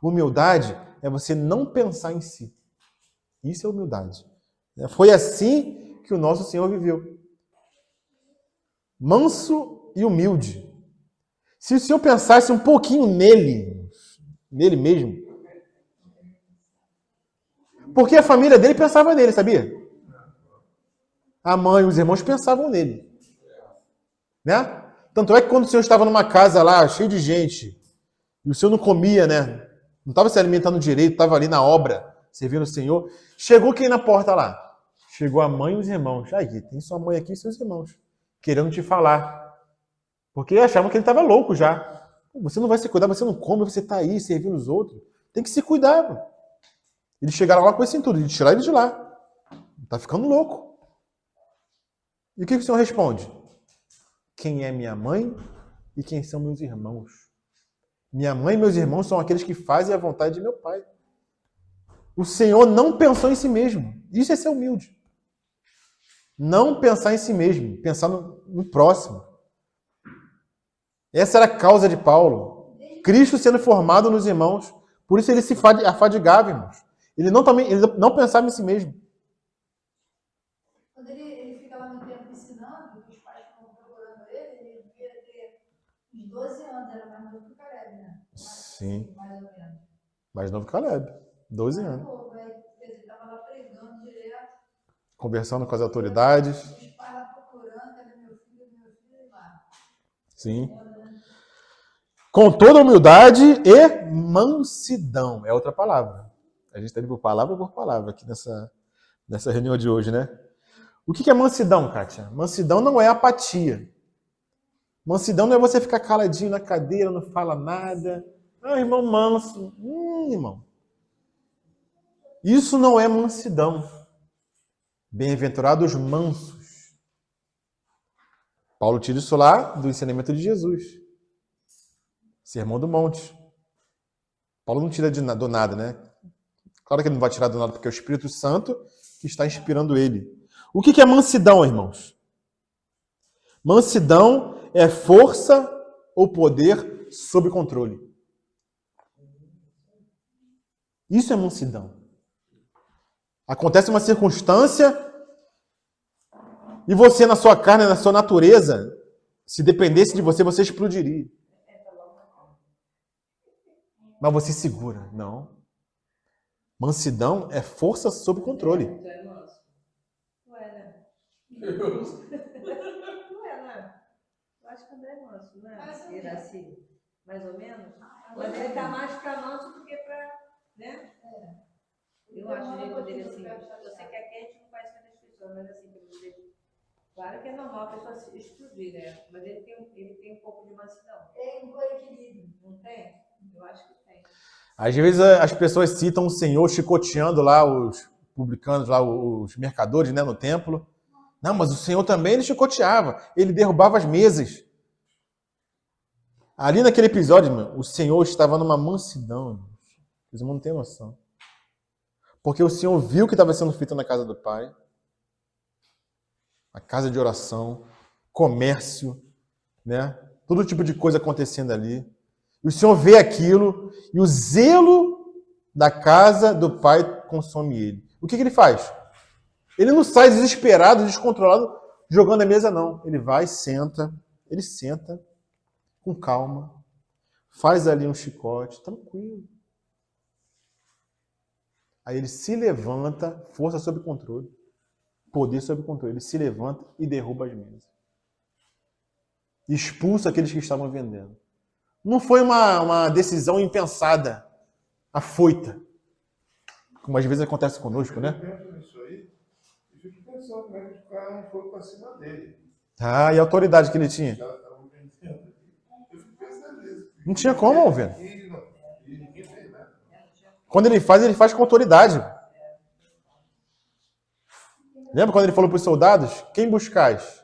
Humildade é você não pensar em si. Isso é humildade. Foi assim que o nosso Senhor viveu. Manso e humilde. Se o Senhor pensasse um pouquinho nele mesmo, porque a família dele pensava nele, sabia? A mãe e os irmãos pensavam nele. Né? Tanto é que quando o Senhor estava numa casa lá, cheio de gente, e o Senhor não comia, né? Não estava se alimentando direito, estava ali na obra, servindo o Senhor. Chegou quem na porta lá? Chegou a mãe e os irmãos. Aí, tem sua mãe aqui e seus irmãos, querendo te falar. Porque achavam que ele estava louco já. Você não vai se cuidar, você não come, você está aí servindo os outros. Tem que se cuidar. Mano. Eles chegaram lá com esse intuito, de tirar ele de lá. Está ficando louco. E o que o Senhor responde? Quem é minha mãe e quem são meus irmãos? Minha mãe e meus irmãos são aqueles que fazem a vontade de meu Pai. O Senhor não pensou em si mesmo. Isso é ser humilde. Não pensar em si mesmo, pensar no próximo. Essa era a causa de Paulo. Cristo sendo formado nos irmãos. Por isso ele se afadigava, irmãos. Ele não pensava em si mesmo.
Quando ele fica lá no templo ensinando, os pais ficam procurando ele devia ter uns 12 anos, era mais novo que o Caleb, né?
Sim.
Mais ou menos.
Mais novo que o Caleb. 12 anos.
Ele estava lá pregando direto.
Conversando com as autoridades.
Os pais lá procurando, cadê meu filho lá.
Sim. Com toda humildade e mansidão. É outra palavra. A gente está indo por palavra aqui nessa reunião de hoje, né? O que é mansidão, Kátia? Mansidão não é apatia. Mansidão não é você ficar caladinho na cadeira, não fala nada. Ah, irmão manso. Irmão. Isso não é mansidão. Bem-aventurados mansos. Paulo tira isso lá do ensinamento de Jesus. Sermão do Monte. Paulo não tira do nada, né? Claro que ele não vai tirar do nada, porque é o Espírito Santo que está inspirando ele. O que é mansidão, irmãos? Mansidão é força ou poder sob controle. Isso é mansidão. Acontece uma circunstância e você, na sua carne, na sua natureza, se dependesse de você, você explodiria. Mas você segura. Não. Mansidão é força sob controle.
Tu é manso. Tu é, né?
Deus.
Tu é, né? Eu acho que o André é manso, né? Iraci, mais ou menos. Mas ele tá mais pra manso do que pra, né? Eu acho o jeito dele assim. Eu sei que aqui a gente não faz cada pessoas, mas assim, pelo jeito. Claro que é normal a pessoa se explodir, né? Mas ele tem um pouco de mansidão.
Tem um equilíbrio.
Não tem? Eu acho que tem.
Às vezes as pessoas citam o Senhor chicoteando lá os publicanos, lá os mercadores, né, no templo. Não, mas o Senhor também ele chicoteava. Ele derrubava as mesas. Ali naquele episódio, o Senhor estava numa mansidão. Vocês não têm noção. Porque o Senhor viu o que estava sendo feito na casa do Pai. A casa de oração, comércio, né? Todo tipo de coisa acontecendo ali. E o Senhor vê aquilo e o zelo da casa do Pai consome ele. O que ele faz? Ele não sai desesperado, descontrolado, jogando a mesa, não. Ele vai, ele senta com calma, faz ali um chicote, tranquilo. Aí ele se levanta, força sob controle, poder sob controle. Ele se levanta e derruba as mesas. Expulsa aqueles que estavam vendendo. Não foi uma decisão impensada, afoita. Como às vezes acontece conosco, né?
Eu penso nisso aí e fico pensando como é que o cara não foi para cima dele.
Ah, e a autoridade que ele tinha?
Os caras estavam vendendo. Eu fico pensando nisso.
Não tinha como, velho.
E ninguém fez nada.
Quando ele faz com autoridade. Lembra quando ele falou para os soldados? Quem buscais?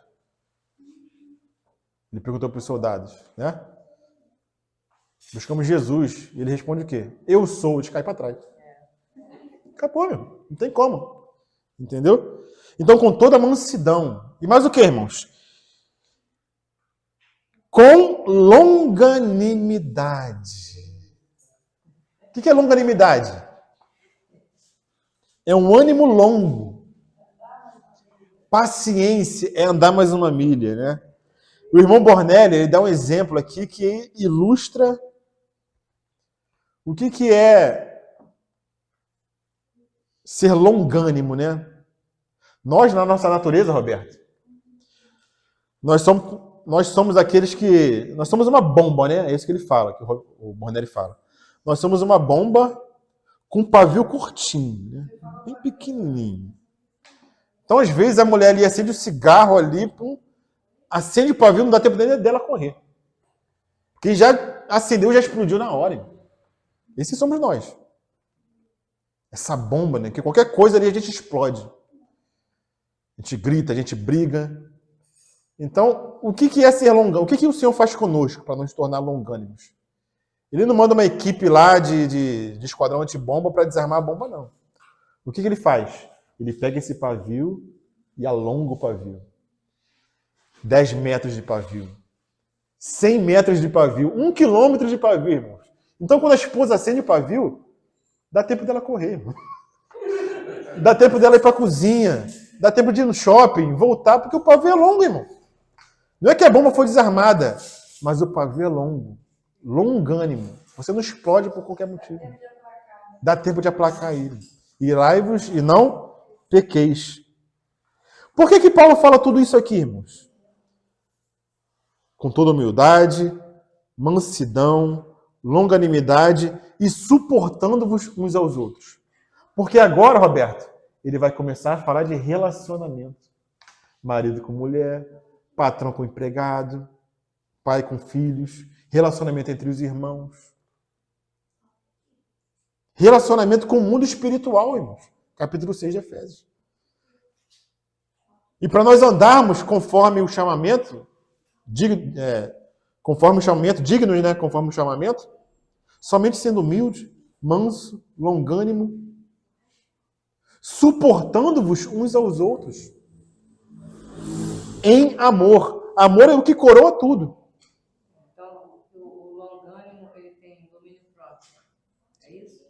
Ele perguntou para os soldados, né? Buscamos Jesus. E ele responde o quê? Eu sou. Eles caem para trás. Acabou, meu. Não tem como. Entendeu? Então, com toda a mansidão. E mais o que, irmãos? Com longanimidade. O que é longanimidade? É um ânimo longo. Paciência é andar mais uma milha, né? O irmão Bornelli, ele dá um exemplo aqui que ilustra o que é ser longânimo, né? Nós, na nossa natureza, Roberto, nós somos aqueles que... Nós somos uma bomba, né? É isso que ele fala, que o Bornelli fala. Nós somos uma bomba com um pavio curtinho, né? Bem pequenininho. Então, às vezes, a mulher ali acende o cigarro ali, acende o pavio, não dá tempo dela correr. Porque já acendeu, já explodiu na hora. Hein? Esses somos nós. Essa bomba, né? Que qualquer coisa ali a gente explode. A gente grita, a gente briga. Então, o que é ser longânimo? O que o Senhor faz conosco para nos tornar longânimos? Ele não manda uma equipe lá de esquadrão antibomba para desarmar a bomba, não. O que ele faz? Ele pega esse pavio e alonga o pavio. 10 metros de pavio. 100 metros de pavio. 1 quilômetro de pavio, irmãos. Então, quando a esposa acende o pavio, dá tempo dela correr, irmão. Dá tempo dela ir para a cozinha. Dá tempo de ir no shopping, voltar, porque o pavio é longo, irmão. Não é que a bomba foi desarmada, mas o pavio é longo. Longânimo. Você não explode por qualquer motivo. Dá tempo de aplacar ele. Irai-vos e não pequeis. Por que Paulo fala tudo isso aqui, irmãos? Com toda humildade, mansidão, longanimidade e suportando-vos uns aos outros. Porque agora, Roberto, ele vai começar a falar de relacionamento. Marido com mulher, patrão com empregado, pai com filhos, relacionamento entre os irmãos. Relacionamento com o mundo espiritual, irmãos. Capítulo 6 de Efésios. E para nós andarmos conforme o chamamento, digno, né? Conforme o chamamento, somente sendo humilde, manso, longânimo, suportando-vos uns aos outros, em amor. Amor é o que coroa tudo.
Então, o longânimo, ele tem domínio próprio. É isso?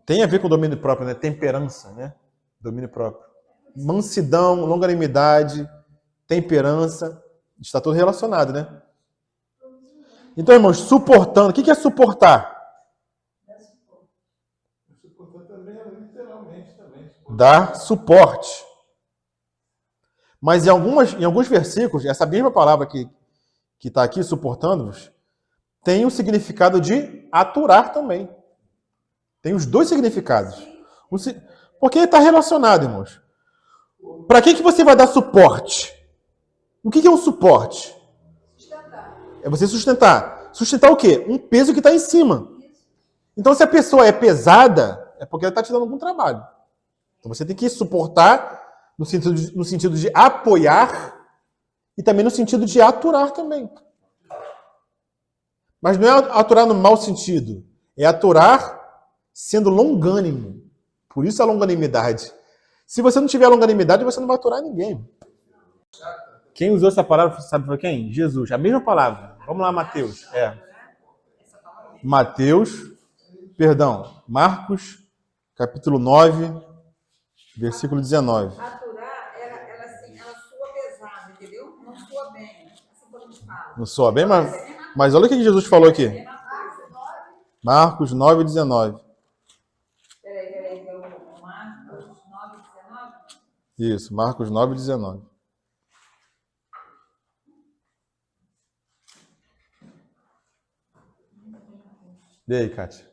Tem a ver com domínio próprio, né? Temperança, né? Domínio próprio. Mansidão, longanimidade, temperança, está tudo relacionado, né? Então, irmãos, suportando. O que é suportar?
Suportar também é literalmente também.
Dar suporte. Mas em alguns versículos, essa mesma palavra que está aqui, suportando-vos, tem o significado de aturar também. Tem os dois significados. Porque está relacionado, irmãos. Para que você vai dar suporte? O que é um suporte?
Sustentar.
É você sustentar. Sustentar o quê? Um peso que está em cima. Então, se a pessoa é pesada, é porque ela está te dando algum trabalho. Então, você tem que suportar no sentido de apoiar e também no sentido de aturar também. Mas não é aturar no mau sentido. É aturar sendo longânimo. Por isso a longanimidade. Se você não tiver longanimidade, você não vai aturar ninguém. Quem usou essa palavra, sabe foi quem? Jesus. A mesma palavra. Vamos lá, Mateus. Marcos, capítulo 9, versículo 19.
Aturar, ela soa pesada, entendeu? Não soa bem. Assim como a gente fala.
Não soa bem, mas olha o que Jesus falou aqui. Marcos 9, 19.
Peraí, Marcos 9, 19?
Isso, Marcos 9, 19. E aí, Kátia?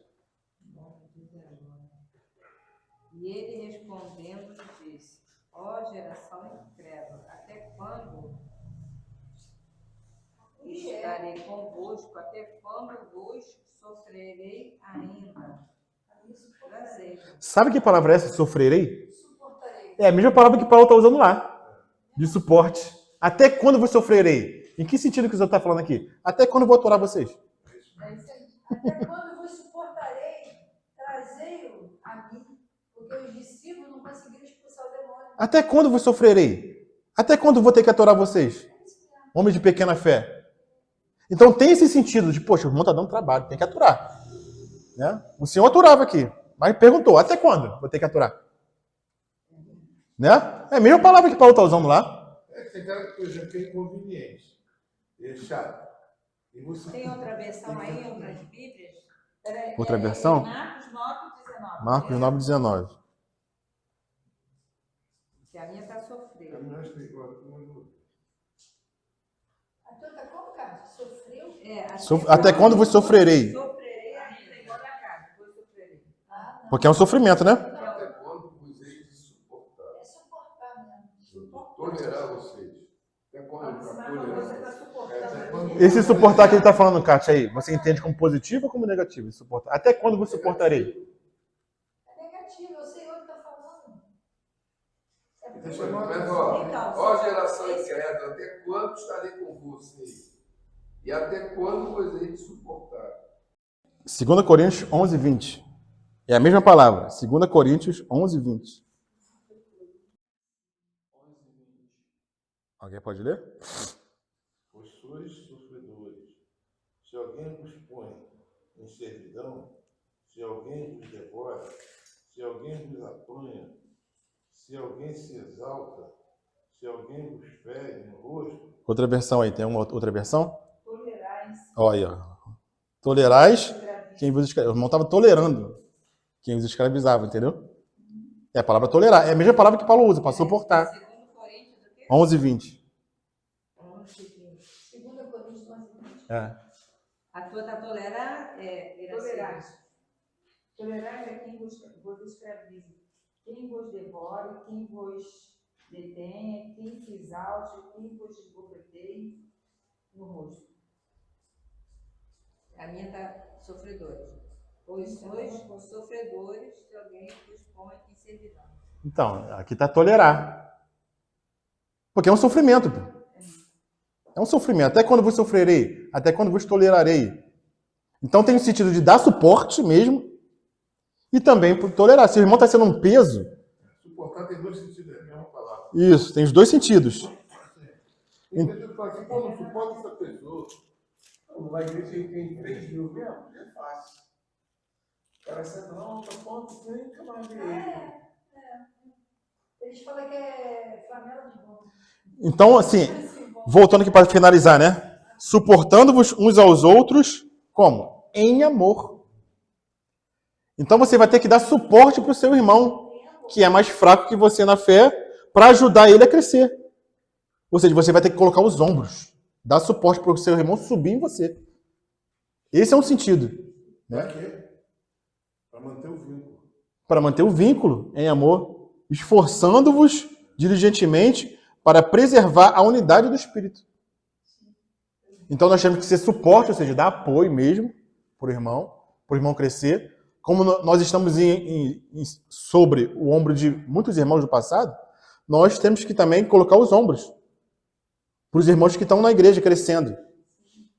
E ele respondendo disse: ó geração incrédula, até quando estarei convosco? Até quando vos sofrerei ainda? Prazer.
Sabe que palavra é essa? Sofrerei?
Suportarei.
É a mesma palavra que Paulo está usando lá. De suporte. Até quando vos sofrerei? Em que sentido que o senhor está falando aqui? Até quando eu vou aturar vocês?
É isso aí. Até quando vos suportarei, trazei-o a mim, porque os discípulos não conseguiram expulsar o demônio.
Até quando vos sofrerei? Até quando eu vou ter que aturar vocês? Homens de pequena fé. Então tem esse sentido de, poxa, o irmão está dando trabalho, tem que aturar. Né? O senhor aturava aqui, mas perguntou, até quando vou ter que aturar? Né? É a mesma palavra que Paulo está usando lá.
Tem cara que, por exemplo, que é inconveniente. É chato. E você...
Tem outra versão aí, outras Bíblias?
Outra versão?
Marcos 9, 19.
Marcos 9, 19.
Que a minha está sofrendo.
A tua tá como, cara? Sofreu?
Até quando vos sofrerei?
Sofrerei ainda, igual da casa, vou sofrerei.
Ah, não.
Porque é um sofrimento, né?
Até quando vos hei de suportar?
É suportar mesmo.
Tolerar vocês. Até quando
Você
para
está
tolerar?
suportando.
Esse suportar que ele está falando, Kátia, aí, você entende como positivo ou como negativo? Suportar. Até quando vos suportarei?
É negativo, eu sei o que está falando. É porque
Deixa eu ver, ó.
Então,
Ó geração incrédula, até quando estarei com vocês? E até quando vos hei de suportar?
2 Coríntios 11, 20. É a mesma palavra. 2 Coríntios 11, 20. Alguém pode ler?
Pois sois sofredores. Se alguém vos põe em servidão, se alguém vos devora, se alguém vos apanha, se alguém se exalta, se alguém vos fere no rosto,
Outra versão aí. Tem uma outra versão?
tolerais.
Olha aí, ó. Tolerais quem vos escravizava. O irmão estava tolerando quem os escravizava, entendeu? É a palavra tolerar. É a mesma palavra que Paulo usa, para suportar.
2 Coríntios, o quê?
11, 20.
2 Coríntios 11, 20.
É.
A tua tá tolerar,
Tolerais.
Tolerai a quem vos escraviza, quem vos devore, quem vos detenha, quem se exalte, quem vos esbofeteie no rosto. A minha está sofredores. Pois sois os sofredores de alguém que vos põe em servidão.
Então, aqui está tolerar. Porque é um sofrimento. Pô. É um sofrimento. Até quando vos sofrerei? Até quando vos tolerarei? Então tem o sentido de dar suporte mesmo e também por tolerar. Se o irmão está sendo um peso...
Suportar tem dois sentidos, é a mesma palavra.
Isso, tem os dois sentidos.
Tem pessoas que falam assim, pô, não suporta essa pessoa.
Não vai ver que tem 3 mil mesmo? É fácil. O cara senta, não, tá ponto, você nunca mais vê ele.
Eles falam que é flanela de bom.
Então, assim, voltando aqui para finalizar, né? Suportando-vos uns aos outros, como? Em amor. Então você vai ter que dar suporte para o seu irmão, que é mais fraco que você na fé, para ajudar ele a crescer. Ou seja, você vai ter que colocar os ombros, dar suporte para o seu irmão subir em você. Esse é um sentido. Né?
Para quê? Para manter o vínculo.
Para manter o vínculo em amor, esforçando-vos diligentemente para preservar a unidade do Espírito. Então nós temos que ser suporte, ou seja, dar apoio mesmo para o irmão crescer. Como nós estamos sobre o ombro de muitos irmãos do passado, nós temos que também colocar os ombros para os irmãos que estão na igreja crescendo,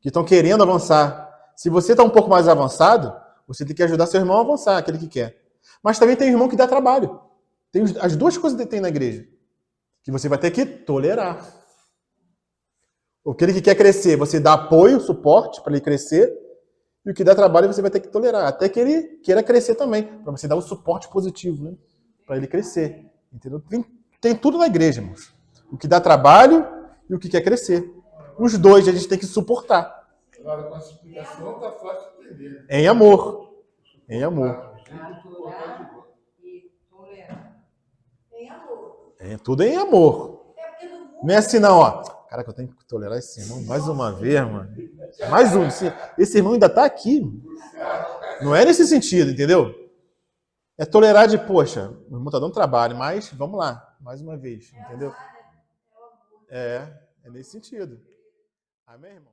que estão querendo avançar. Se você está um pouco mais avançado, você tem que ajudar seu irmão a avançar, aquele que quer. Mas também tem irmão que dá trabalho. Tem as duas coisas que tem na igreja, que você vai ter que tolerar. Aquele que quer crescer, você dá apoio, suporte para ele crescer, e o que dá trabalho você vai ter que tolerar, até que ele queira crescer também, para você dar o suporte positivo, né? Para ele crescer. Entendeu? Tem tudo na igreja, irmãos. O que dá trabalho e o que quer crescer. Os dois a gente tem que suportar.
Agora, com essa explicação, está fácil de entender.
Em amor. Em amor.
Aturar e tolerar.
Em amor.
É tudo em amor.
É porque no mundo
Não é assim não, ó. Caraca, eu tenho que tolerar esse irmão mais uma vez, mano. Mais um. Esse irmão ainda tá aqui. Não é nesse sentido, entendeu? É tolerar de, poxa, o irmão tá dando trabalho, mas vamos lá, mais uma vez, entendeu? É nesse sentido. Amém, irmão?